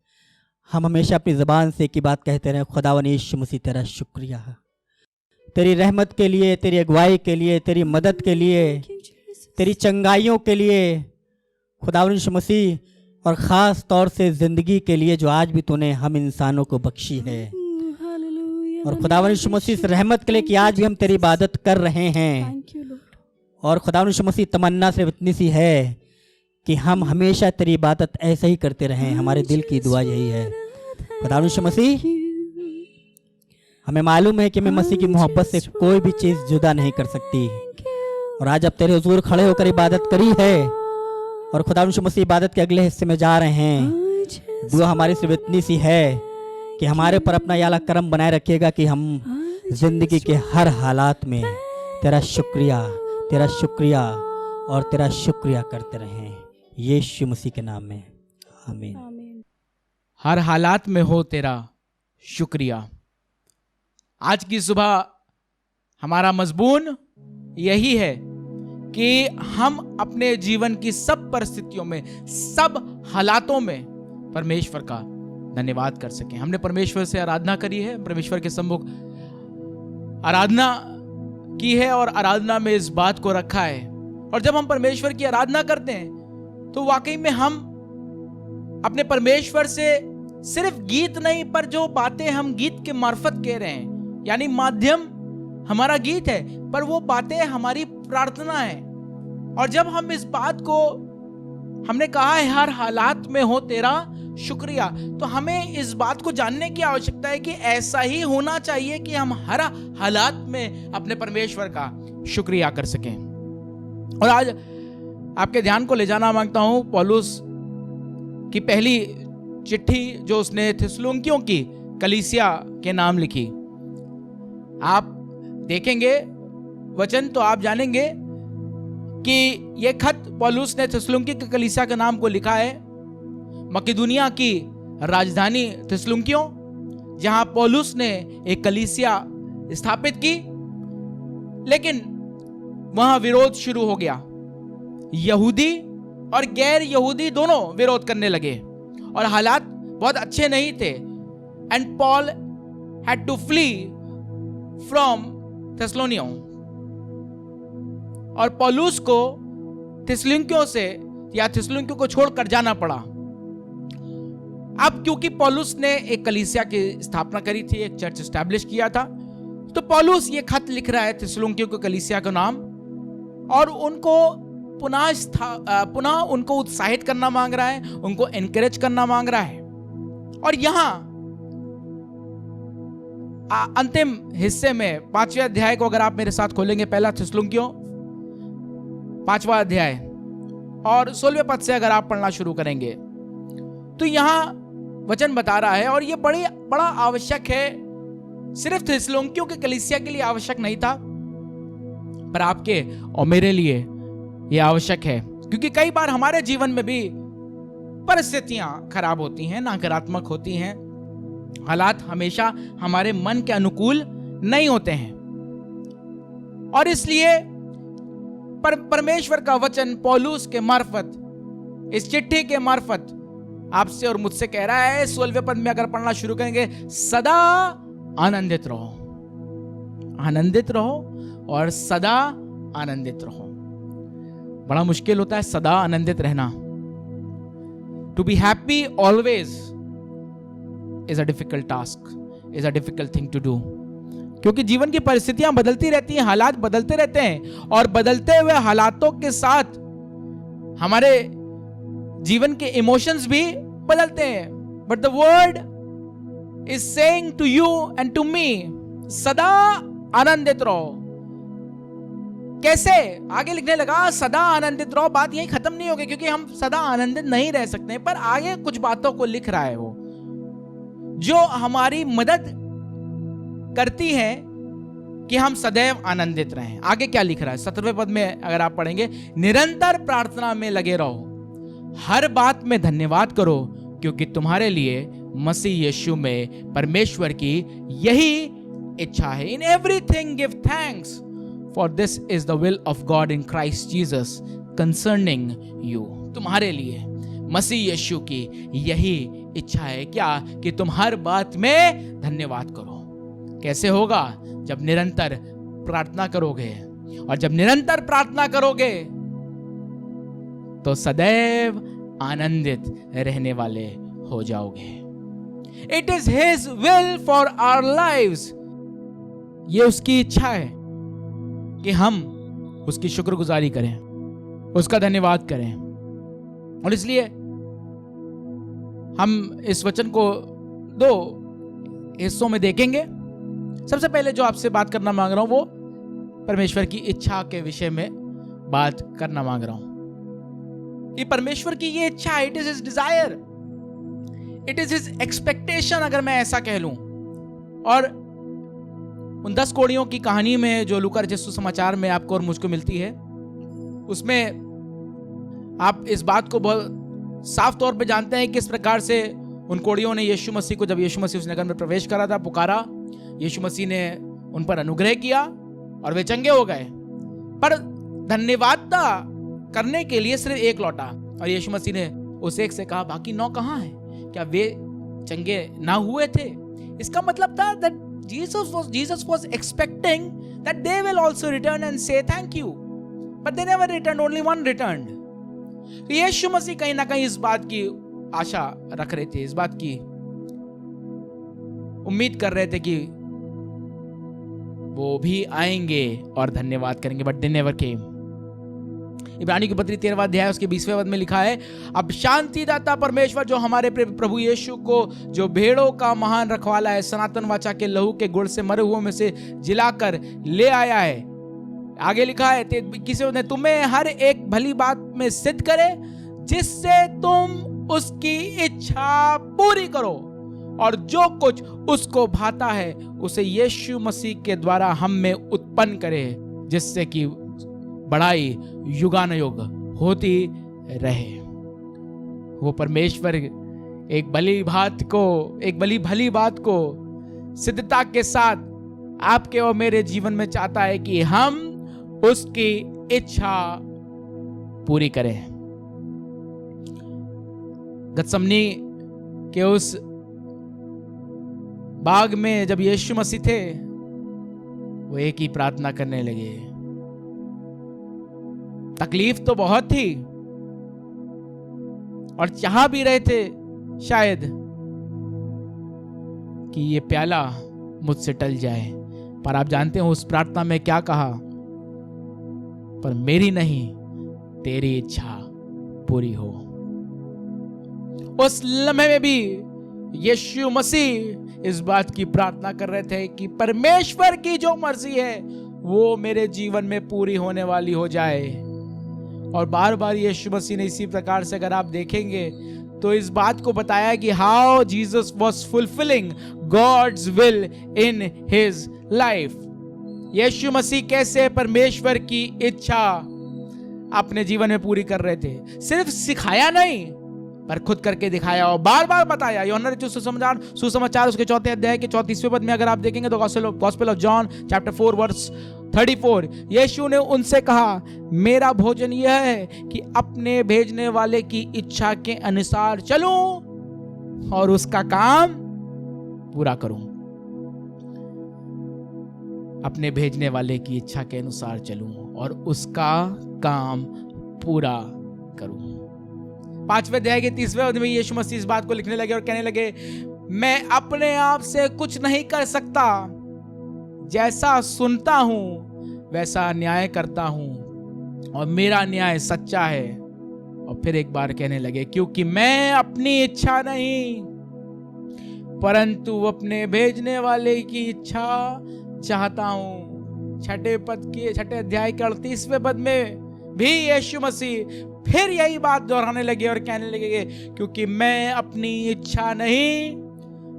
हम हमेशा अपनी ज़बान से एक ही बात कहते रहें, खुदावंद यीशु मसीह तेरा शुक्रिया, तेरी रहमत के लिए, तेरी अगुवाई के लिए, तेरी मदद के लिए, तेरी चंगाइयों के लिए खुदावंद यीशु मसीह, और ख़ास तौर से ज़िंदगी के लिए जो आज भी तूने हम इंसानों को बख्शी है। और खुदावंद यीशु मसीह इस रहमत के लिए कि आज भी हम तेरी इबादत कर रहे हैं। और खुदावंद यीशु मसीह तमन्ना सिर्फ इतनी सी है कि हम हमेशा तेरी इबादत ऐसे ही करते रहें। हमारे दिल की दुआ यही है। खुदावंद यीशु मसीह, हमें मालूम है कि हमें मसीह की मोहब्बत से कोई भी चीज़ जुदा नहीं कर सकती। और आज अब तेरे हुजूर खड़े होकर इबादत करी है और खुदावंद यीशु मसीह इबादत के अगले हिस्से में जा रहे हैं। दुआ हमारी सिर्फ इतनी सी है कि हमारे ऊपर अपना याला करम बनाए रखिएगा कि हम जिंदगी के हर हालात में तेरा शुक्रिया और तेरा शुक्रिया करते रहें, यीशु मसीह के नाम में, आमीन। हर हालात में हो तेरा शुक्रिया। आज की सुबह हमारा मजमून यही है कि हम अपने जीवन की सब परिस्थितियों में, सब हालातों में परमेश्वर का धन्यवाद कर सकें। हमने परमेश्वर से आराधना करी है, परमेश्वर के सम्मुख आराधना की है और आराधना में इस बात को रखा है। और जब हम परमेश्वर की आराधना करते हैं तो वाकई में हम अपने परमेश्वर से सिर्फ गीत नहीं, पर जो बातें हम गीत के मार्फत कह रहे हैं, यानी माध्यम हमारा गीत है, पर वो बातें हमारी प्रार्थना है। और जब हम इस बात को, हमने कहा है हर हालात में हो तेरा शुक्रिया, तो हमें इस बात को जानने की आवश्यकता है कि ऐसा ही होना चाहिए कि हम हर हालात में अपने परमेश्वर का शुक्रिया कर सकें। और आज आपके ध्यान को ले जाना मांगता हूं पौलुस की पहली चिट्ठी जो उसने थिस्सलुनीकियों की कलीसिया के नाम लिखी। आप देखेंगे वचन तो आप जानेंगे कि यह खत पौलुस ने थिस्सलुनीकी की कलीसिया के नाम को लिखा है। मकिदुनिया की राजधानी थिस्सलुनीकियों, जहां पौलुस ने एक कलीसिया स्थापित की, लेकिन वहां विरोध शुरू हो गया। यहूदी और गैर यहूदी दोनों विरोध करने लगे और हालात बहुत अच्छे नहीं थे। And Paul had to flee from Thessalonica, और पौलुस को थिस्सलुनीकियों से या थिस्सलुनीकियों को छोड़कर जाना पड़ा। अब क्योंकि पौलुस ने एक कलीसिया की स्थापना करी थी, एक चर्च एस्टैब्लिश किया था, तो पौलुस ये खत लिख रहा है थिस्सलुनीकियों को कलीसिया का नाम, और उनको पुनः उनको उत्साहित करना मांग रहा है, उनको एनकरेज करना मांग रहा है। और यहां अंतिम हिस्से में 5वें अध्याय को अगर आप मेरे साथ खोलेंगे, पहला थिस्सलुनीकियों 5वां अध्याय और 16वें पद से अगर आप पढ़ना शुरू करेंगे, तो यहां वचन बता रहा है, और यह बड़ा आवश्यक है, सिर्फ थिस्सलुनीकियों के कलीसिया के लिए आवश्यक नहीं था, पर आपके और मेरे लिए यह आवश्यक है, क्योंकि कई बार हमारे जीवन में भी परिस्थितियां खराब होती हैं, नकारात्मक होती हैं, हालात हमेशा हमारे मन के अनुकूल नहीं होते हैं, और इसलिए परमेश्वर का वचन पौलुस के मार्फत, इस चिट्ठी के मार्फत आपसे और मुझसे कह रहा है। 16वें पद में अगर पढ़ना शुरू करेंगे, सदा आनंदित रहो, आनंदित रहो और सदा आनंदित रहो। बड़ा मुश्किल होता है सदा आनंदित रहना। To be happy always is a difficult task, is a difficult thing to do, क्योंकि जीवन की परिस्थितियां बदलती रहती हैं, हालात बदलते रहते हैं, और बदलते हुए हालातों के साथ हमारे जीवन के इमोशंस भी बदलते हैं। But the word is saying to you and to me, सदा आनंदित रहो। कैसे? आगे लिखने लगा, सदा आनंदित रहो। बात यही खत्म नहीं होगी, क्योंकि हम सदा आनंदित नहीं रह सकते, पर आगे कुछ बातों को लिख रहा है वो, जो हमारी मदद करती है कि हम सदैव आनंदित रहें। आगे क्या लिख रहा है 17वें पद में अगर आप पढ़ेंगे, निरंतर प्रार्थना में लगे रहो, हर बात में धन्यवाद करो, क्योंकि तुम्हारे लिए मसीह यीशु में परमेश्वर की यही इच्छा है। इन everything give thanks, for this is the will of God in Christ Jesus concerning you. तुम्हारे लिए मसीह यीशु की यही इच्छा है क्या? कि तुम हर बात में धन्यवाद करो। कैसे होगा? जब निरंतर प्रार्थना करोगे, और जब निरंतर प्रार्थना करोगे तो सदैव आनंदित रहने वाले हो जाओगे। It is his will for our lives, ये उसकी इच्छा है कि हम उसकी शुक्रगुजारी करें, उसका धन्यवाद करें। और इसलिए हम इस वचन को 2 हिस्सों में देखेंगे। सबसे पहले जो आपसे बात करना मांग रहा हूं, वो परमेश्वर की इच्छा के विषय में बात करना मांग रहा हूं। कि परमेश्वर की ये इच्छा, it is his Dzire, it is his expectation, अगर मैं ऐसा कह लूं। और उन 10 कोड़ियों की कहानी में जो लूका रचित सुसमाचार में आपको और मुझको मिलती है, उसमें आप इस बात को बहुत साफ तौर पे जानते हैं किस प्रकार से उन कोड़ियों ने यीशु मसीह को, जब यीशु मसीह उस नगर में प्रवेश करा था, पुकारा, यीशु मसीह ने उन पर अनुग्रह किया और वे चंगे हो गए। पर धन्यवाद करने के लिए सिर्फ एक लौटा, और यीशु मसीह ने उस एक से कहा, बाकी 9 कहां हैं? क्या वे चंगे ना हुए थे? इसका मतलब था that Jesus was expecting that they will also return and say thank you, but they never returned, only one returned. तो यीशु मसीह कहीं ना कहीं इस बात की आशा रख रहे थे, इस बात की उम्मीद कर रहे थे कि वो भी आएंगे और धन्यवाद करेंगे, बट they never came. इब्रानियों की पत्री 13वां अध्याय उसके 20वें पद में लिखा है, अब शांतिदाता परमेश्वर जो हमारे प्रभु यीशु को, जो भेड़ों का महान रखवाला है, सनातन वाचा के लहू के गुड़ से मरे हुओं में से जिलाकर ले आया है। आगे लिखा है, किसी ने तुम्हें हर एक भली बात में सिद्ध करे, जिससे तुम उसकी इच्छा पूरी करो, और जो कुछ उसको भाता है उसे यीशु मसीह के द्वारा हम में उत्पन्न करे, जिससे कि बड़ाई युगानुयुग होती रहे। वो परमेश्वर एक भली भली बात को सिद्धता के साथ आपके और मेरे जीवन में चाहता है कि हम उसकी इच्छा पूरी करें। गतसमनी के उस बाग में जब यीशु मसीह थे, वो एक ही प्रार्थना करने लगे। तकलीफ तो बहुत थी और चाह भी रहे थे शायद कि ये प्याला मुझसे टल जाए, पर आप जानते हो उस प्रार्थना में क्या कहा? पर मेरी नहीं, तेरी इच्छा पूरी हो। उस लम्हे में भी यीशु मसीह इस बात की प्रार्थना कर रहे थे कि परमेश्वर की जो मर्जी है वो मेरे जीवन में पूरी होने वाली हो जाए। और बार बार यीशु मसीह ने इसी प्रकार से, अगर आप देखेंगे तो इस बात को बताया कि how Jesus was fulfilling God's will in his life. यीशु मसीह कैसे परमेश्वर की इच्छा अपने जीवन में पूरी कर रहे थे। सिर्फ सिखाया नहीं, पर खुद करके दिखाया और बार बार बताया। यूहन्ना रचित सुसमाचार उसके 4 अध्याय के 34वें पद में अगर आप देखेंगे तो gospel of John chapter 4 verse 34, यीशु ने उनसे कहा, मेरा भोजन यह है कि अपने भेजने वाले की इच्छा के अनुसार चलूं और उसका काम पूरा करूं। अपने भेजने वाले की इच्छा के अनुसार चलूं और उसका काम पूरा करूं। 5वें अध्याय के 30वें पद में यीशु मसीह इस बात को लिखने लगे और कहने लगे, मैं अपने आप से कुछ नहीं कर सकता, जैसा सुनता हूं वैसा न्याय करता हूं और मेरा न्याय सच्चा है। और फिर एक बार कहने लगे, क्योंकि मैं अपनी इच्छा नहीं परंतु अपने भेजने वाले की इच्छा चाहता हूं। 6 अध्याय के 38वें पद में भी यीशु मसीह फिर यही बात दोहराने लगे और कहने लगे, क्योंकि मैं अपनी इच्छा नहीं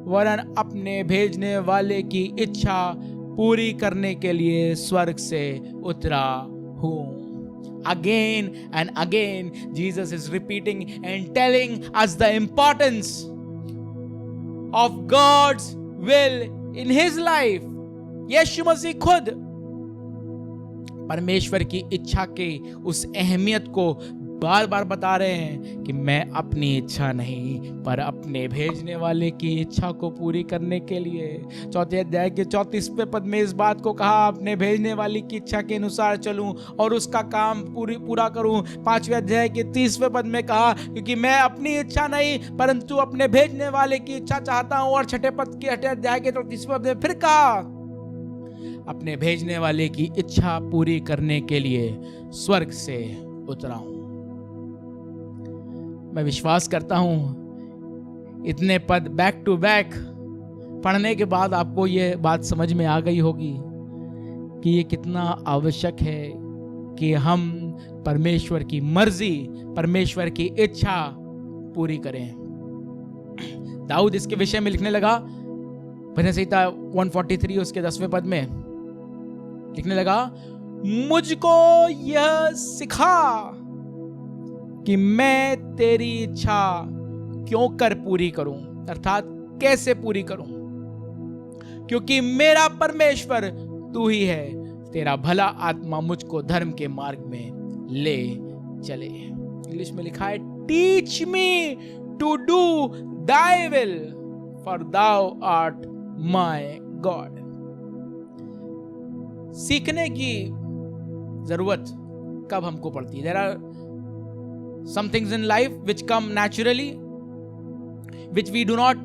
वरन अपने भेजने वाले की इच्छा पूरी करने के लिए स्वर्ग से उतरा हूं। Again and again Jesus is repeating and telling us the importance of God's will in his life. यीशु मसीह खुद परमेश्वर की इच्छा के उस अहमियत को बार बार बता रहे हैं कि मैं अपनी इच्छा नहीं पर अपने भेजने वाले की इच्छा को पूरी करने के लिए। 4 अध्याय के 34वें पद में इस बात को कहा, अपने भेजने वाली की इच्छा के अनुसार चलूं और उसका काम पूरा करूं। 5वें अध्याय के 30वें पद में कहा, क्योंकि मैं अपनी इच्छा नहीं परंतु अपने भेजने वाले की इच्छा चाहता हूं। और 6 अध्याय के 34वें पद में फिर कहा, अपने भेजने वाले की इच्छा पूरी करने के लिए स्वर्ग से उतरा हूं। मैं विश्वास करता हूं इतने पद बैक टू बैक पढ़ने के बाद आपको यह बात समझ में आ गई होगी कि ये कितना आवश्यक है कि हम परमेश्वर की मर्जी, परमेश्वर की इच्छा पूरी करें। दाऊद इसके विषय में लिखने लगा, भजन संहिता 143 उसके 10वें पद में लिखने लगा, मुझको यह सिखा कि मैं तेरी इच्छा क्यों कर पूरी करूं, अर्थात कैसे पूरी करूं, क्योंकि मेरा परमेश्वर तू ही है। तेरा भला आत्मा मुझको धर्म के मार्ग में ले चले। इंग्लिश में लिखा है, teach me to do thy will for thou art my God. सीखने की जरूरत कब हमको पड़ती है? There are some things in life which come naturally, which we do not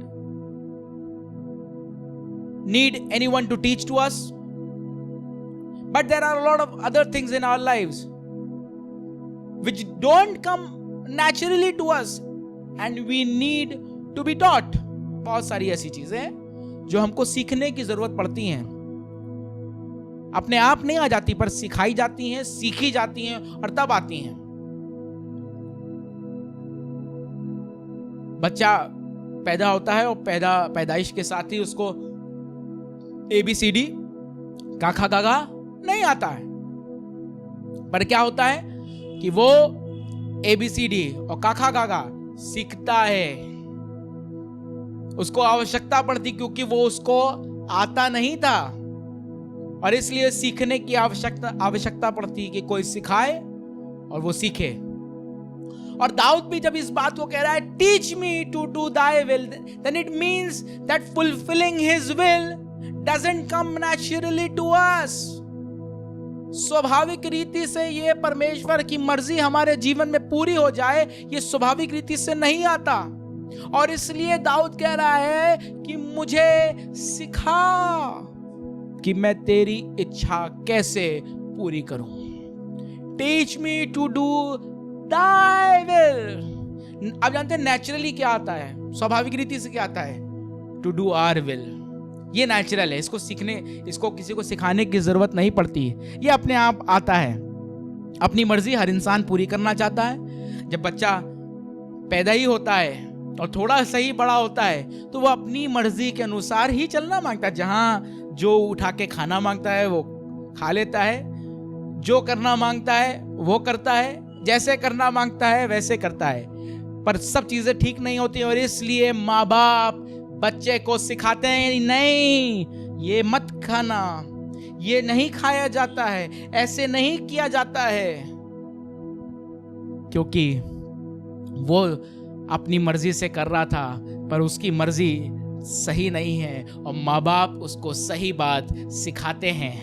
need anyone to teach to us, but there are a lot of other things in our lives which don't come naturally to us and we need to be taught. बहुत सारी ऐसी चीजें हैं जो हमको सीखने की जरूरत पड़ती हैं, अपने आप नहीं आ जाती पर सिखाई जाती हैं, सीखी जाती हैं और तब आती हैं। बच्चा पैदा होता है और पैदाइश के साथ ही उसको ABCD काखा गागा नहीं आता है, पर क्या होता है कि वो ABCD और काखा गागा सीखता है। उसको आवश्यकता पड़ती क्योंकि वो उसको आता नहीं था और इसलिए सीखने की आवश्यकता पड़ती कि कोई सिखाए और वो सीखे। और दाऊद भी जब इस बात को कह रहा है, teach me to do thy will, then it means that fulfilling his will doesn't come naturally to us. स्वाभाविक रीति से ये परमेश्वर की मर्जी हमारे जीवन में पूरी हो जाए, ये स्वाभाविक रीति से नहीं आता। और इसलिए दाऊद कह रहा है कि मुझे सिखा कि मैं तेरी इच्छा कैसे पूरी करूं। Teach me to do thy will. आप जानते हैं नेचुरली क्या आता है, स्वाभाविक रीति से क्या आता है? To do our will. ये नेचुरल है, इसको सीखने, इसको किसी को सिखाने की जरूरत नहीं पड़ती, ये अपने आप आता है। अपनी मर्जी हर इंसान पूरी करना चाहता है। जब बच्चा पैदा ही होता है और थोड़ा सही बड़ा होता है तो वो अपनी मर्जी के अनुसार ही चलना मांगता है। जहां जो उठा के खाना मांगता है वो खा लेता है, जो करना मांगता है वो करता है, जैसे करना मांगता है वैसे करता है। पर सब चीजें ठीक नहीं होती और इसलिए माँ बाप बच्चे को सिखाते हैं, नहीं ये मत खाना, ये नहीं खाया जाता है, ऐसे नहीं किया जाता है, क्योंकि वो अपनी मर्जी से कर रहा था पर उसकी मर्जी सही नहीं है और माँ बाप उसको सही बात सिखाते हैं।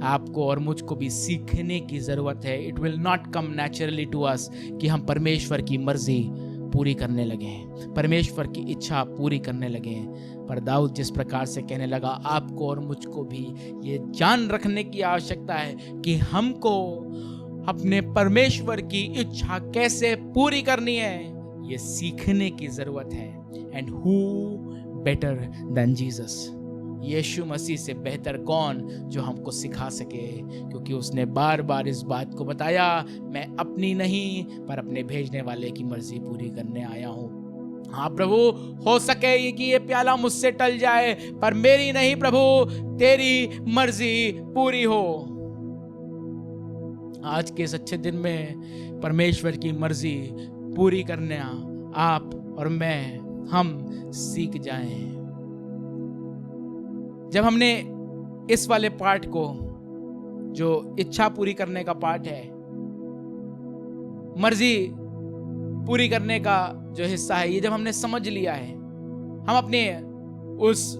आपको और मुझको भी सीखने की जरूरत है। It will not come naturally to us कि हम परमेश्वर की मर्जी पूरी करने लगे हैं, परमेश्वर की इच्छा पूरी करने लगे हैं। पर दाऊद जिस प्रकार से कहने लगा, आपको और मुझको भी ये जान रखने की आवश्यकता है कि हमको अपने परमेश्वर की इच्छा कैसे पूरी करनी है, ये सीखने की जरूरत है। And who better than Jesus, यीशु मसीह से बेहतर कौन जो हमको सिखा सके, क्योंकि उसने बार बार इस बात को बताया, मैं अपनी नहीं पर अपने भेजने वाले की मर्जी पूरी करने आया हूं। हाँ प्रभु, हो सके कि ये प्याला मुझसे टल जाए पर मेरी नहीं प्रभु, तेरी मर्जी पूरी हो। आज के इस अच्छे दिन में परमेश्वर की मर्जी पूरी करने आप और मैं, हम सीख जाएं। जब हमने इस वाले पार्ट को, जो इच्छा पूरी करने का पार्ट है, मर्जी पूरी करने का जो हिस्सा है, ये जब हमने समझ लिया है, हम अपने उस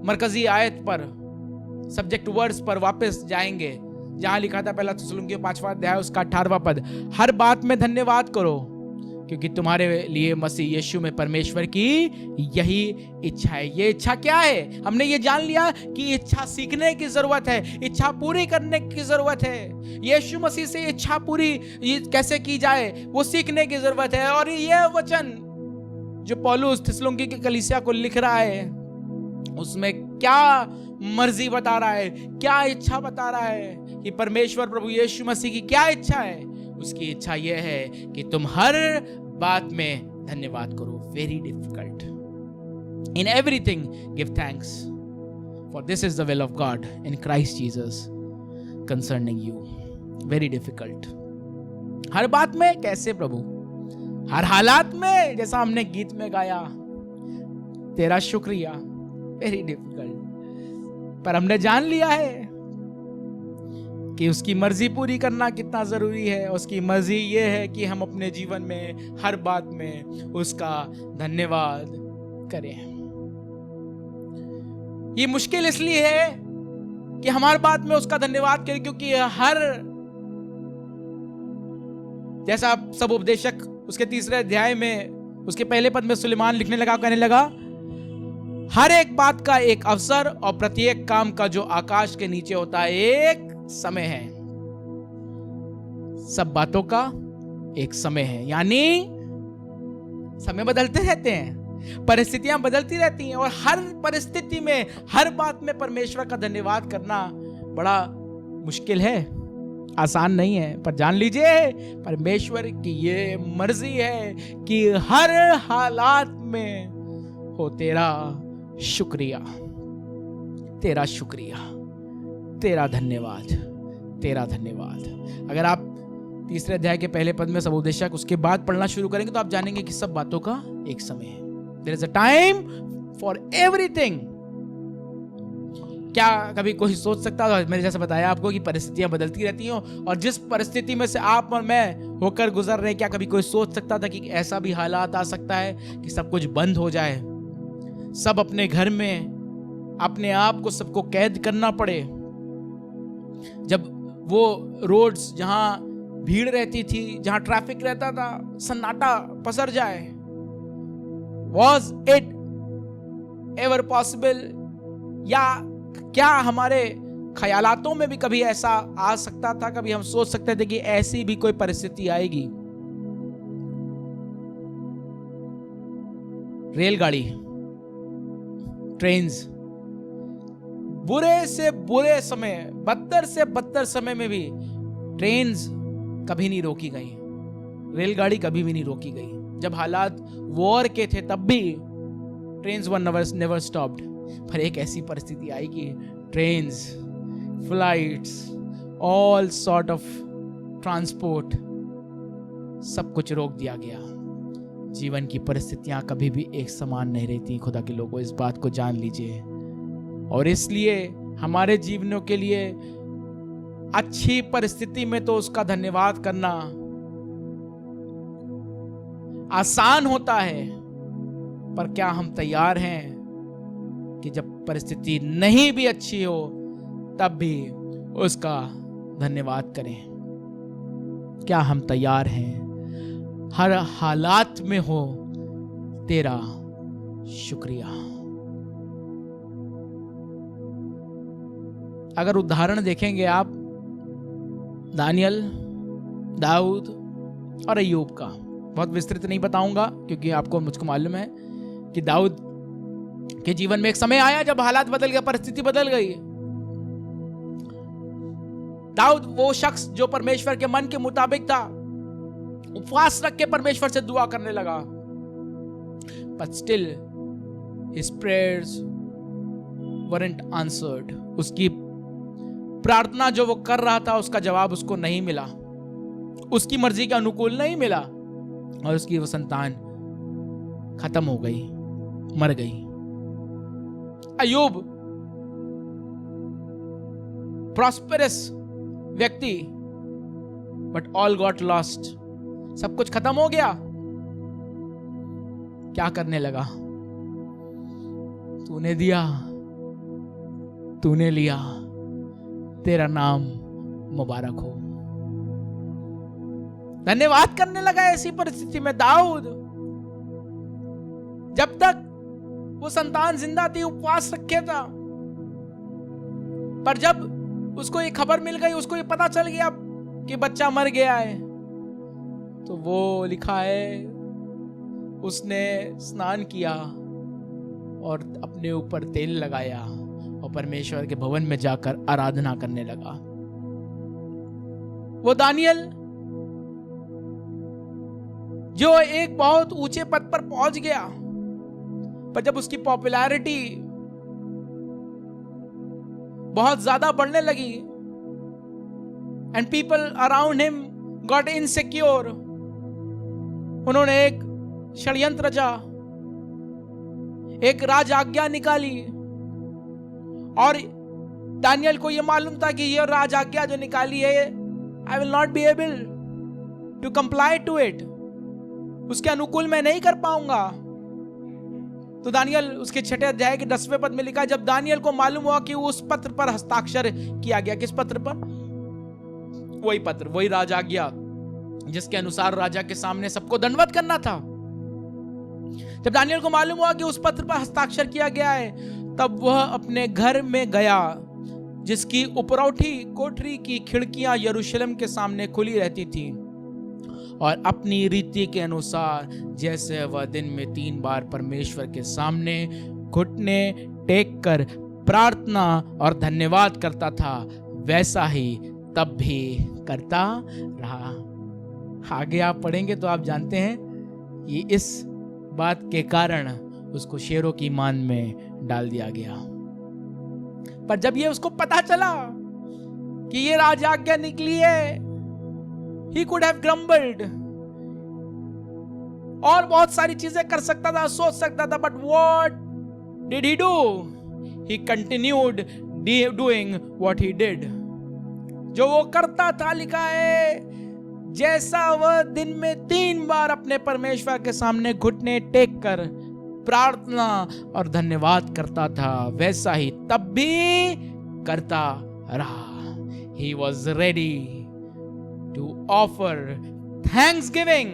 मरकजी आयत पर, सब्जेक्ट वर्ड्स पर वापस जाएंगे जहां लिखा था पहला थिस्सलुनीकियों 5वां अध्याय उसका 18वां पद, हर बात में धन्यवाद करो क्योंकि तुम्हारे लिए मसीह यीशु में परमेश्वर की यही इच्छा है। ये इच्छा क्या है? हमने ये जान लिया कि इच्छा सीखने की जरूरत है, इच्छा पूरी करने की जरूरत है। यीशु मसीह से इच्छा पूरी कैसे की जाए वो सीखने की जरूरत है। और ये वचन जो पौलुस थिस्सलुनीकी की कलीसिया को लिख रहा है, उसमें क्या मर्जी बता रहा है, क्या इच्छा बता रहा है कि परमेश्वर प्रभु यीशु मसीह की क्या इच्छा है? उसकी इच्छा यह है कि तुम हर बात में धन्यवाद करो। Very difficult. In everything give thanks for this is the will of God in Christ Jesus concerning you. Very difficult. हर बात में कैसे प्रभु? हर हालात में, जैसा हमने गीत में गाया, तेरा शुक्रिया। Very difficult. पर हमने जान लिया है कि उसकी मर्जी पूरी करना कितना जरूरी है। उसकी मर्जी ये है कि हम अपने जीवन में हर बात में उसका धन्यवाद करें। ये मुश्किल इसलिए है कि हमारी बात में उसका धन्यवाद करें क्योंकि हर, जैसा सब उपदेशक उसके 3रे अध्याय में उसके पहले पद में सुलेमान लिखने लगा, कहने लगा, हर एक बात का एक अवसर और प्रत्येक काम का जो आकाश के नीचे होता है एक समय है। सब बातों का एक समय है, यानी समय बदलते रहते हैं, परिस्थितियां बदलती रहती हैं और हर परिस्थिति में, हर बात में परमेश्वर का धन्यवाद करना बड़ा मुश्किल है, आसान नहीं है। पर जान लीजिए परमेश्वर की ये मर्जी है कि हर हालात में हो तेरा शुक्रिया, तेरा शुक्रिया, तेरा धन्यवाद, तेरा धन्यवाद। अगर आप 3रे अध्याय के पहले पद में सब उपदेशक उसके बाद पढ़ना शुरू करेंगे तो आप जानेंगे कि सब बातों का एक समय है। There is a time for everything. क्या कभी कोई सोच सकता था, मैंने जैसे बताया आपको, कि परिस्थितियां बदलती रहती हो, और जिस परिस्थिति में से आप और मैं होकर गुजर रहे, क्या कभी कोई सोच सकता था कि ऐसा भी हालात आ सकता है कि सब कुछ बंद हो जाए, सब अपने घर में अपने आप को सबको कैद करना पड़े, जब वो रोड्स जहां भीड़ रहती थी, जहां ट्रैफिक रहता था, सन्नाटा पसर जाए? Was it ever possible? या क्या हमारे ख्यालातों में भी कभी ऐसा आ सकता था, कभी हम सोच सकते थे कि ऐसी भी कोई परिस्थिति आएगी? रेलगाड़ी, ट्रेन्स, बुरे से बुरे समय, बदतर से बदतर समय में भी ट्रेन्स कभी नहीं रोकी गई, रेलगाड़ी कभी भी नहीं रोकी गई। जब हालात वॉर के थे तब भी ट्रेन्स वर नेवर स्टॉप्ड। पर एक ऐसी परिस्थिति आई कि trains, flights, all sort of transport, सब कुछ रोक दिया गया। जीवन की परिस्थितियां कभी भी एक समान नहीं रहती। खुदा के लोगों, इस बात को जान लीजिए, और इसलिए हमारे जीवनों के लिए अच्छी परिस्थिति में तो उसका धन्यवाद करना आसान होता है, पर क्या हम तैयार हैं कि जब परिस्थिति नहीं भी अच्छी हो तब भी उसका धन्यवाद करें? क्या हम तैयार हैं हर हालात में हो तेरा शुक्रिया? अगर उदाहरण देखेंगे आप दानियल, दाऊद और अय्यूब का, बहुत विस्तृत नहीं बताऊंगा क्योंकि आपको मुझको मालूम है कि दाऊद के जीवन में एक समय आया जब हालात बदल गया, परिस्थिति बदल गई। दाऊद वो शख्स जो परमेश्वर के मन के मुताबिक था, उपवास रख के परमेश्वर से दुआ करने लगा, but still his prayers weren't answered. उसकी प्रार्थना जो वो कर रहा था उसका जवाब उसको नहीं मिला, उसकी मर्जी के अनुकूल नहीं मिला, और उसकी वो संतान खत्म हो गई, मर गई। अय्यूब प्रॉस्पेरस व्यक्ति, बट ऑल गॉट लॉस्ट, सब कुछ खत्म हो गया। क्या करने लगा? तूने दिया, तूने लिया, तेरा नाम मुबारक हो। धन्यवाद करने लगा ऐसी परिस्थिति में दाऊद। जब तक वो संतान जिंदा थी उपवास रखे था, पर जब उसको ये खबर मिल गई, उसको ये पता चल गया कि बच्चा मर गया है, तो वो लिखा है उसने स्नान किया और अपने ऊपर तेल लगाया और परमेश्वर के भवन में जाकर आराधना करने लगा। वो दानियल जो एक बहुत ऊंचे पद पर पहुंच गया, पर जब उसकी पॉपुलैरिटी बहुत ज्यादा बढ़ने लगी and people around him got insecure, उन्होंने एक षड्यंत्र रचा, एक राज आज्ञा निकाली, और दानियल को यह मालूम था कि यह राज आज्ञा जो निकाली है, I will not be able to comply to it, उसके अनुकूल मैं नहीं कर पाऊंगा। तो दानियल उसके 6 अध्याय के 10वें पद में लिखा, जब दानियल को मालूम हुआ कि उस पत्र पर हस्ताक्षर किया गया। किस पत्र पर? वही पत्र, वही राज आज्ञा जिसके अनुसार राजा के सामने सबको दंडवत करना था। जब दानियल को मालूम हुआ कि उस पत्र पर हस्ताक्षर किया गया है, तब वह अपने घर में गया जिसकी उपरौठी कोठरी की खिड़कियां यरूशलेम के सामने खुली रहती थी, और अपनी रीति के अनुसार जैसे वह दिन में 3 बार परमेश्वर के सामने घुटने टेक कर प्रार्थना और धन्यवाद करता था, वैसा ही तब भी करता रहा। आगे आप पढ़ेंगे तो आप जानते हैं ये इस बात के कारण उसको शेरों की मान में डाल दिया गया। पर जब ये उसको पता चला कि ये राज आज्ञा निकली है, he could have grumbled, और बहुत सारी चीजें कर सकता था, सोच सकता था, but what did he do? He continued doing what he did. जो वो करता था, लिखा है, जैसा वह दिन में 3 बार अपने परमेश्वर के सामने घुटने टेक कर प्रार्थना और धन्यवाद करता था, वैसा ही तब भी करता रहा. He was ready to offer thanksgiving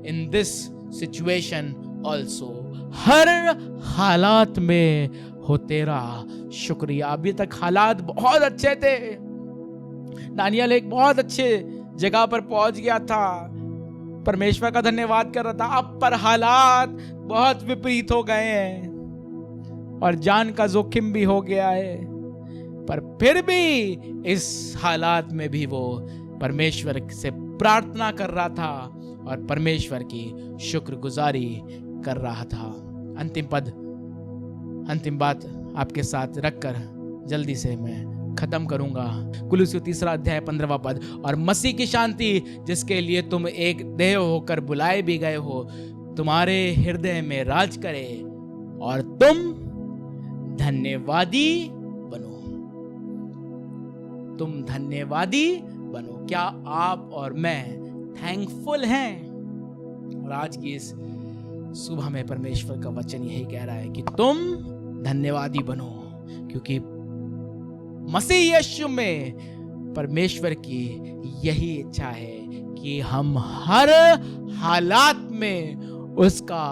in this situation also. हर हालात में हो तेरा शुक्रिया. अभी तक हालात बहुत अच्छे थे, दानियल एक बहुत अच्छे जगह पर पहुंच गया था, परमेश्वर का धन्यवाद कर रहा था. अब पर हालात बहुत विपरीत हो गए हैं और जान का जोखिम भी हो गया है, पर फिर भी इस हालात में भी वो परमेश्वर से प्रार्थना कर रहा था और परमेश्वर की शुक्रगुजारी कर रहा था. अंतिम बात आपके साथ रखकर जल्दी से मैं खत्म करूंगा. कुलुस्सियों 3 अध्याय 15वां पद. और मसीह की शांति, जिसके लिए तुम एक देह होकर बुलाए भी गए हो, तुम्हारे हृदय में राज करे और तुम धन्यवादी बनो. तुम धन्यवादी बनो. क्या आप और मैं थैंकफुल हैं? और आज की इस सुबह में परमेश्वर का वचन यही कह रहा है कि तुम धन्यवादी बनो, क्योंकि मसीह यीशु में परमेश्वर की यही इच्छा है कि हम हर हालात में उसका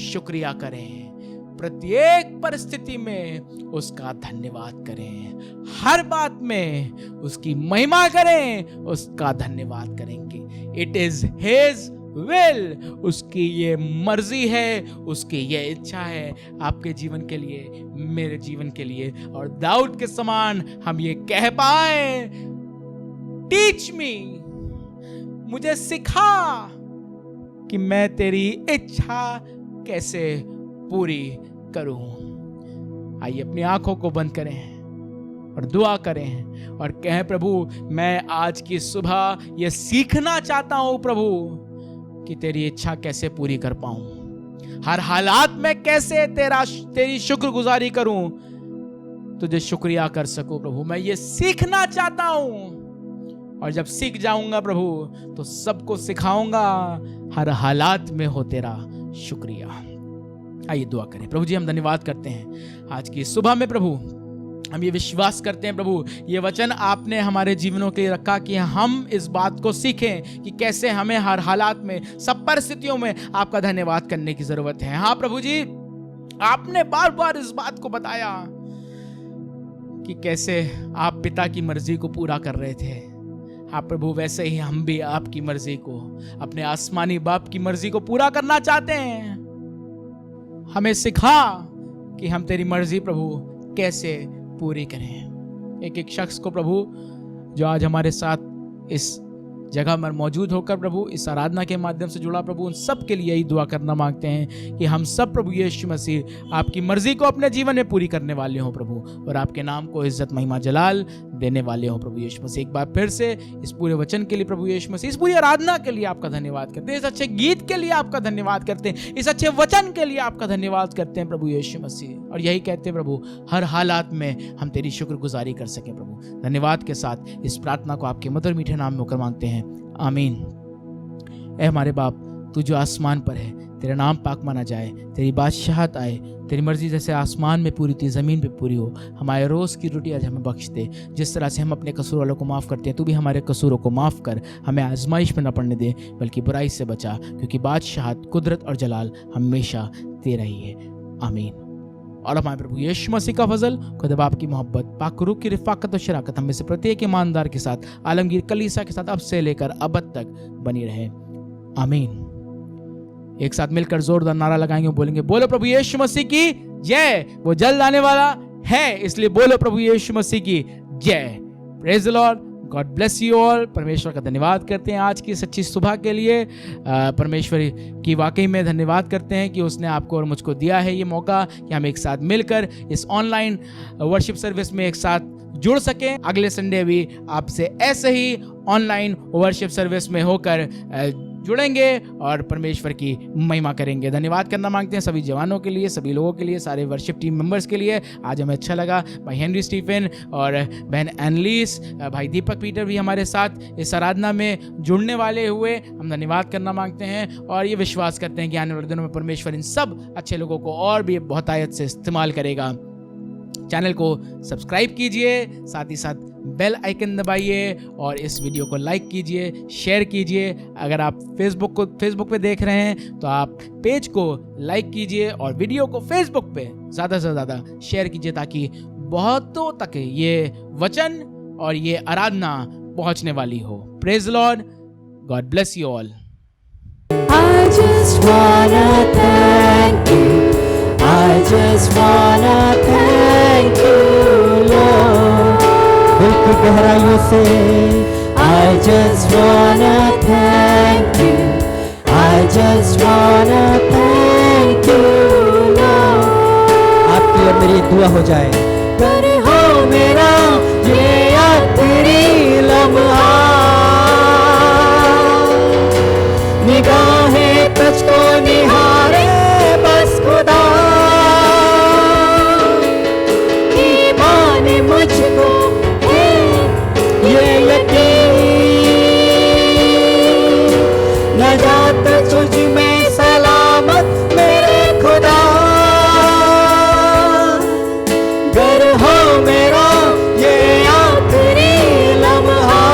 शुक्रिया करें, प्रत्येक परिस्थिति में उसका धन्यवाद करें, हर बात में उसकी महिमा करें, उसका धन्यवाद करेंगे. इट इज हिज विल, उसकी ये मर्जी है, उसकी ये इच्छा है आपके जीवन के लिए, मेरे जीवन के लिए. और दाऊद के समान हम ये कह पाए, टीच मी, मुझे सिखा कि मैं तेरी इच्छा कैसे पूरी करूं. आइए अपनी आंखों को बंद करें और दुआ करें और कहें, प्रभु मैं आज की सुबह ये सीखना चाहता हूं प्रभु कि तेरी इच्छा कैसे पूरी कर पाऊं, हर हालात में कैसे तेरी शुक्रगुजारी करूं, तुझे शुक्रिया कर सकूं. प्रभु मैं ये सीखना चाहता हूं और जब सीख जाऊंगा प्रभु तो सबको सिखाऊंगा, हर हालात में हो तेरा शुक्रिया. आइए दुआ करें. प्रभु जी हम धन्यवाद करते हैं आज की सुबह में. प्रभु हम ये विश्वास करते हैं प्रभु, ये वचन आपने हमारे जीवनों के लिए रखा कि हम इस बात को सीखें कि कैसे हमें हर हालात में, सब परिस्थितियों में आपका धन्यवाद करने की जरूरत है. हाँ प्रभु जी, आपने बार बार इस बात को बताया कि कैसे आप पिता की मर्जी को पूरा कर रहे थे. हाँ प्रभु, वैसे ही हम भी आपकी मर्जी को, अपने आसमानी बाप की मर्जी को पूरा करना चाहते हैं. हमें सिखा कि हम तेरी मर्जी प्रभु कैसे पूरी करें. एक एक शख्स को प्रभु जो आज हमारे साथ इस जगह पर मौजूद होकर प्रभु इस आराधना के माध्यम से जुड़ा, प्रभु उन सब के लिए यही दुआ करना मांगते हैं कि हम सब प्रभु यीशु मसीह आपकी मर्जी को अपने जीवन में पूरी करने वाले हों प्रभु, और आपके नाम को इज्जत महिमा जलाल देने वाले हों प्रभु यीशु मसीह. एक बार फिर से इस पूरे वचन के लिए प्रभु यीशु मसीह, इस पूरी आराधना के लिए आपका धन्यवाद करते हैं, इस अच्छे गीत के लिए आपका धन्यवाद करते हैं, इस अच्छे वचन के लिए आपका धन्यवाद करते हैं प्रभु यीशु मसीह. और यही कहते हैं प्रभु, हर हालात में हम तेरी शुक्रगुजारी कर सकें प्रभु. धन्यवाद के साथ इस प्रार्थना को आपके मधुर मीठे नाम में होकर मांगते हैं, आमीन. ए हमारे बाप, तू जो आसमान पर है, तेरा नाम पाक माना जाए, तेरी बादशाहत आए, तेरी मर्जी जैसे आसमान में पूरी थी ज़मीन पे पूरी हो. हमारे रोज़ की रोटी आज हमें बख्श दे, जिस तरह से हम अपने कसूर वालों को माफ़ करते हैं, तू भी हमारे कसूरों को माफ़ कर. हमें आजमाइश में न पड़ने दे, बल्कि बुराई से बचा, क्योंकि बादशाहत, कुदरत और जलाल हमेशा तेरा ही है. आमीन. और हमारे प्रभु यीशु मसीह का फजल, खुदा बाप की मोहब्बत, पाक रूह की रिफाकत और शराकत हमें से प्रत्येक ईमानदार के साथ, आलमगीर कलीसिया के साथ अब से लेकर अब तक बनी रहे. आमीन. एक साथ मिलकर जोरदार नारा लगाएंगे, बोलेंगे, बोलो प्रभु यीशु मसीह की जय. वो जल्द आने वाला है, इसलिए बोलो प्रभु यीशु मसीह की जय. Praise the Lord. God bless you all. परमेश्वर का धन्यवाद करते हैं आज की सच्ची सुबह के लिए. परमेश्वर की वाकई में धन्यवाद करते हैं कि उसने आपको और मुझको दिया है ये मौका कि हम एक साथ मिलकर इस ऑनलाइन वर्शिप सर्विस में एक साथ जुड़ सकें. अगले संडे भी आपसे ऐसे ही ऑनलाइन वर्शिप सर्विस में होकर जुड़ेंगे और परमेश्वर की महिमा करेंगे। धन्यवाद करना मांगते हैं सभी जवानों के लिए, सभी लोगों के लिए, सारे वर्शिप टीम मेंबर्स के लिए। आज हमें अच्छा लगा, भाई हेनरी स्टीफन और बहन एनलीस, भाई दीपक पीटर भी हमारे साथ इस आराधना में जुड़ने वाले हुए। हम धन्यवाद करना मांगते हैं और ये विश्वास करते हैं कि आने वाले दिनों में परमेश्वर इन सब अच्छे लोगों को और भी बहुतायत से इस्तेमाल करेगा। चैनल को सब्सक्राइब कीजिए, साथ ही साथ बेल आइकन दबाइए और इस वीडियो को लाइक कीजिए, शेयर कीजिए। अगर आप फेसबुक पे देख रहे हैं तो आप पेज को लाइक कीजिए और वीडियो को फेसबुक पे ज़्यादा से ज़्यादा शेयर कीजिए, ताकि बहुतों तक ये वचन और ये आराधना पहुंचने वाली हो। Praise Lord, God bless you all. I just wanna thank you. I just wanna thank you, Lord. दिल की गहराइयों से I just wanna thank you. I just wanna thank you, Lord. आपकी और मेरी दुआ हो जाए। कर हो मेरा ये आखिरी लम्हा, निगाहें तुझको निहारे बस खुदा, ईमान मुझको है ये यकीन, नजात तुझ में सलामत मेरे खुदा। गर हो मेरा ये आखिरी लम्हा,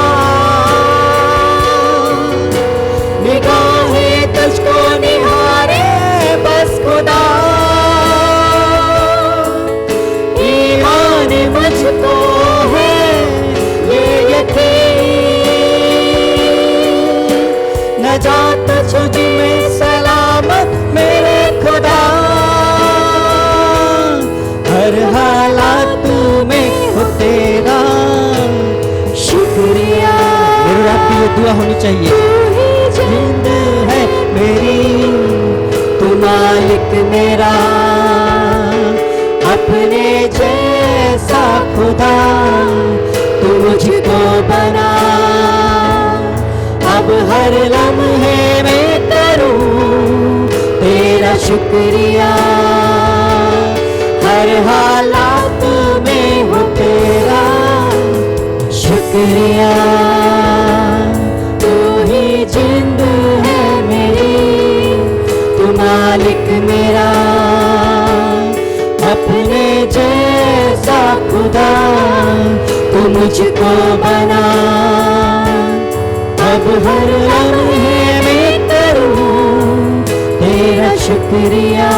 निगाहें तुझको निहारे बस खुदा, ईमान मुझको है ये यकीन, नजात तुझ में सलामत मेरे खुदा। हर हालात में हो तेरा शुक्रिया। मेरी आपकी ये दुआ होनी चाहिए। जिंद है मेरी तू मालिक मेरा, अपने जैसा खुदा तू मुझको बना। अब हर लम्हे में करूं तेरा शुक्रिया, हर हालात में हो तेरा शुक्रिया। तू ही जिंद है मेरी, तू मालिक मेरा, अपने जैसा खुदा तू मुझको बना। अब हर लम्हे में करूं तेरा शुक्रिया।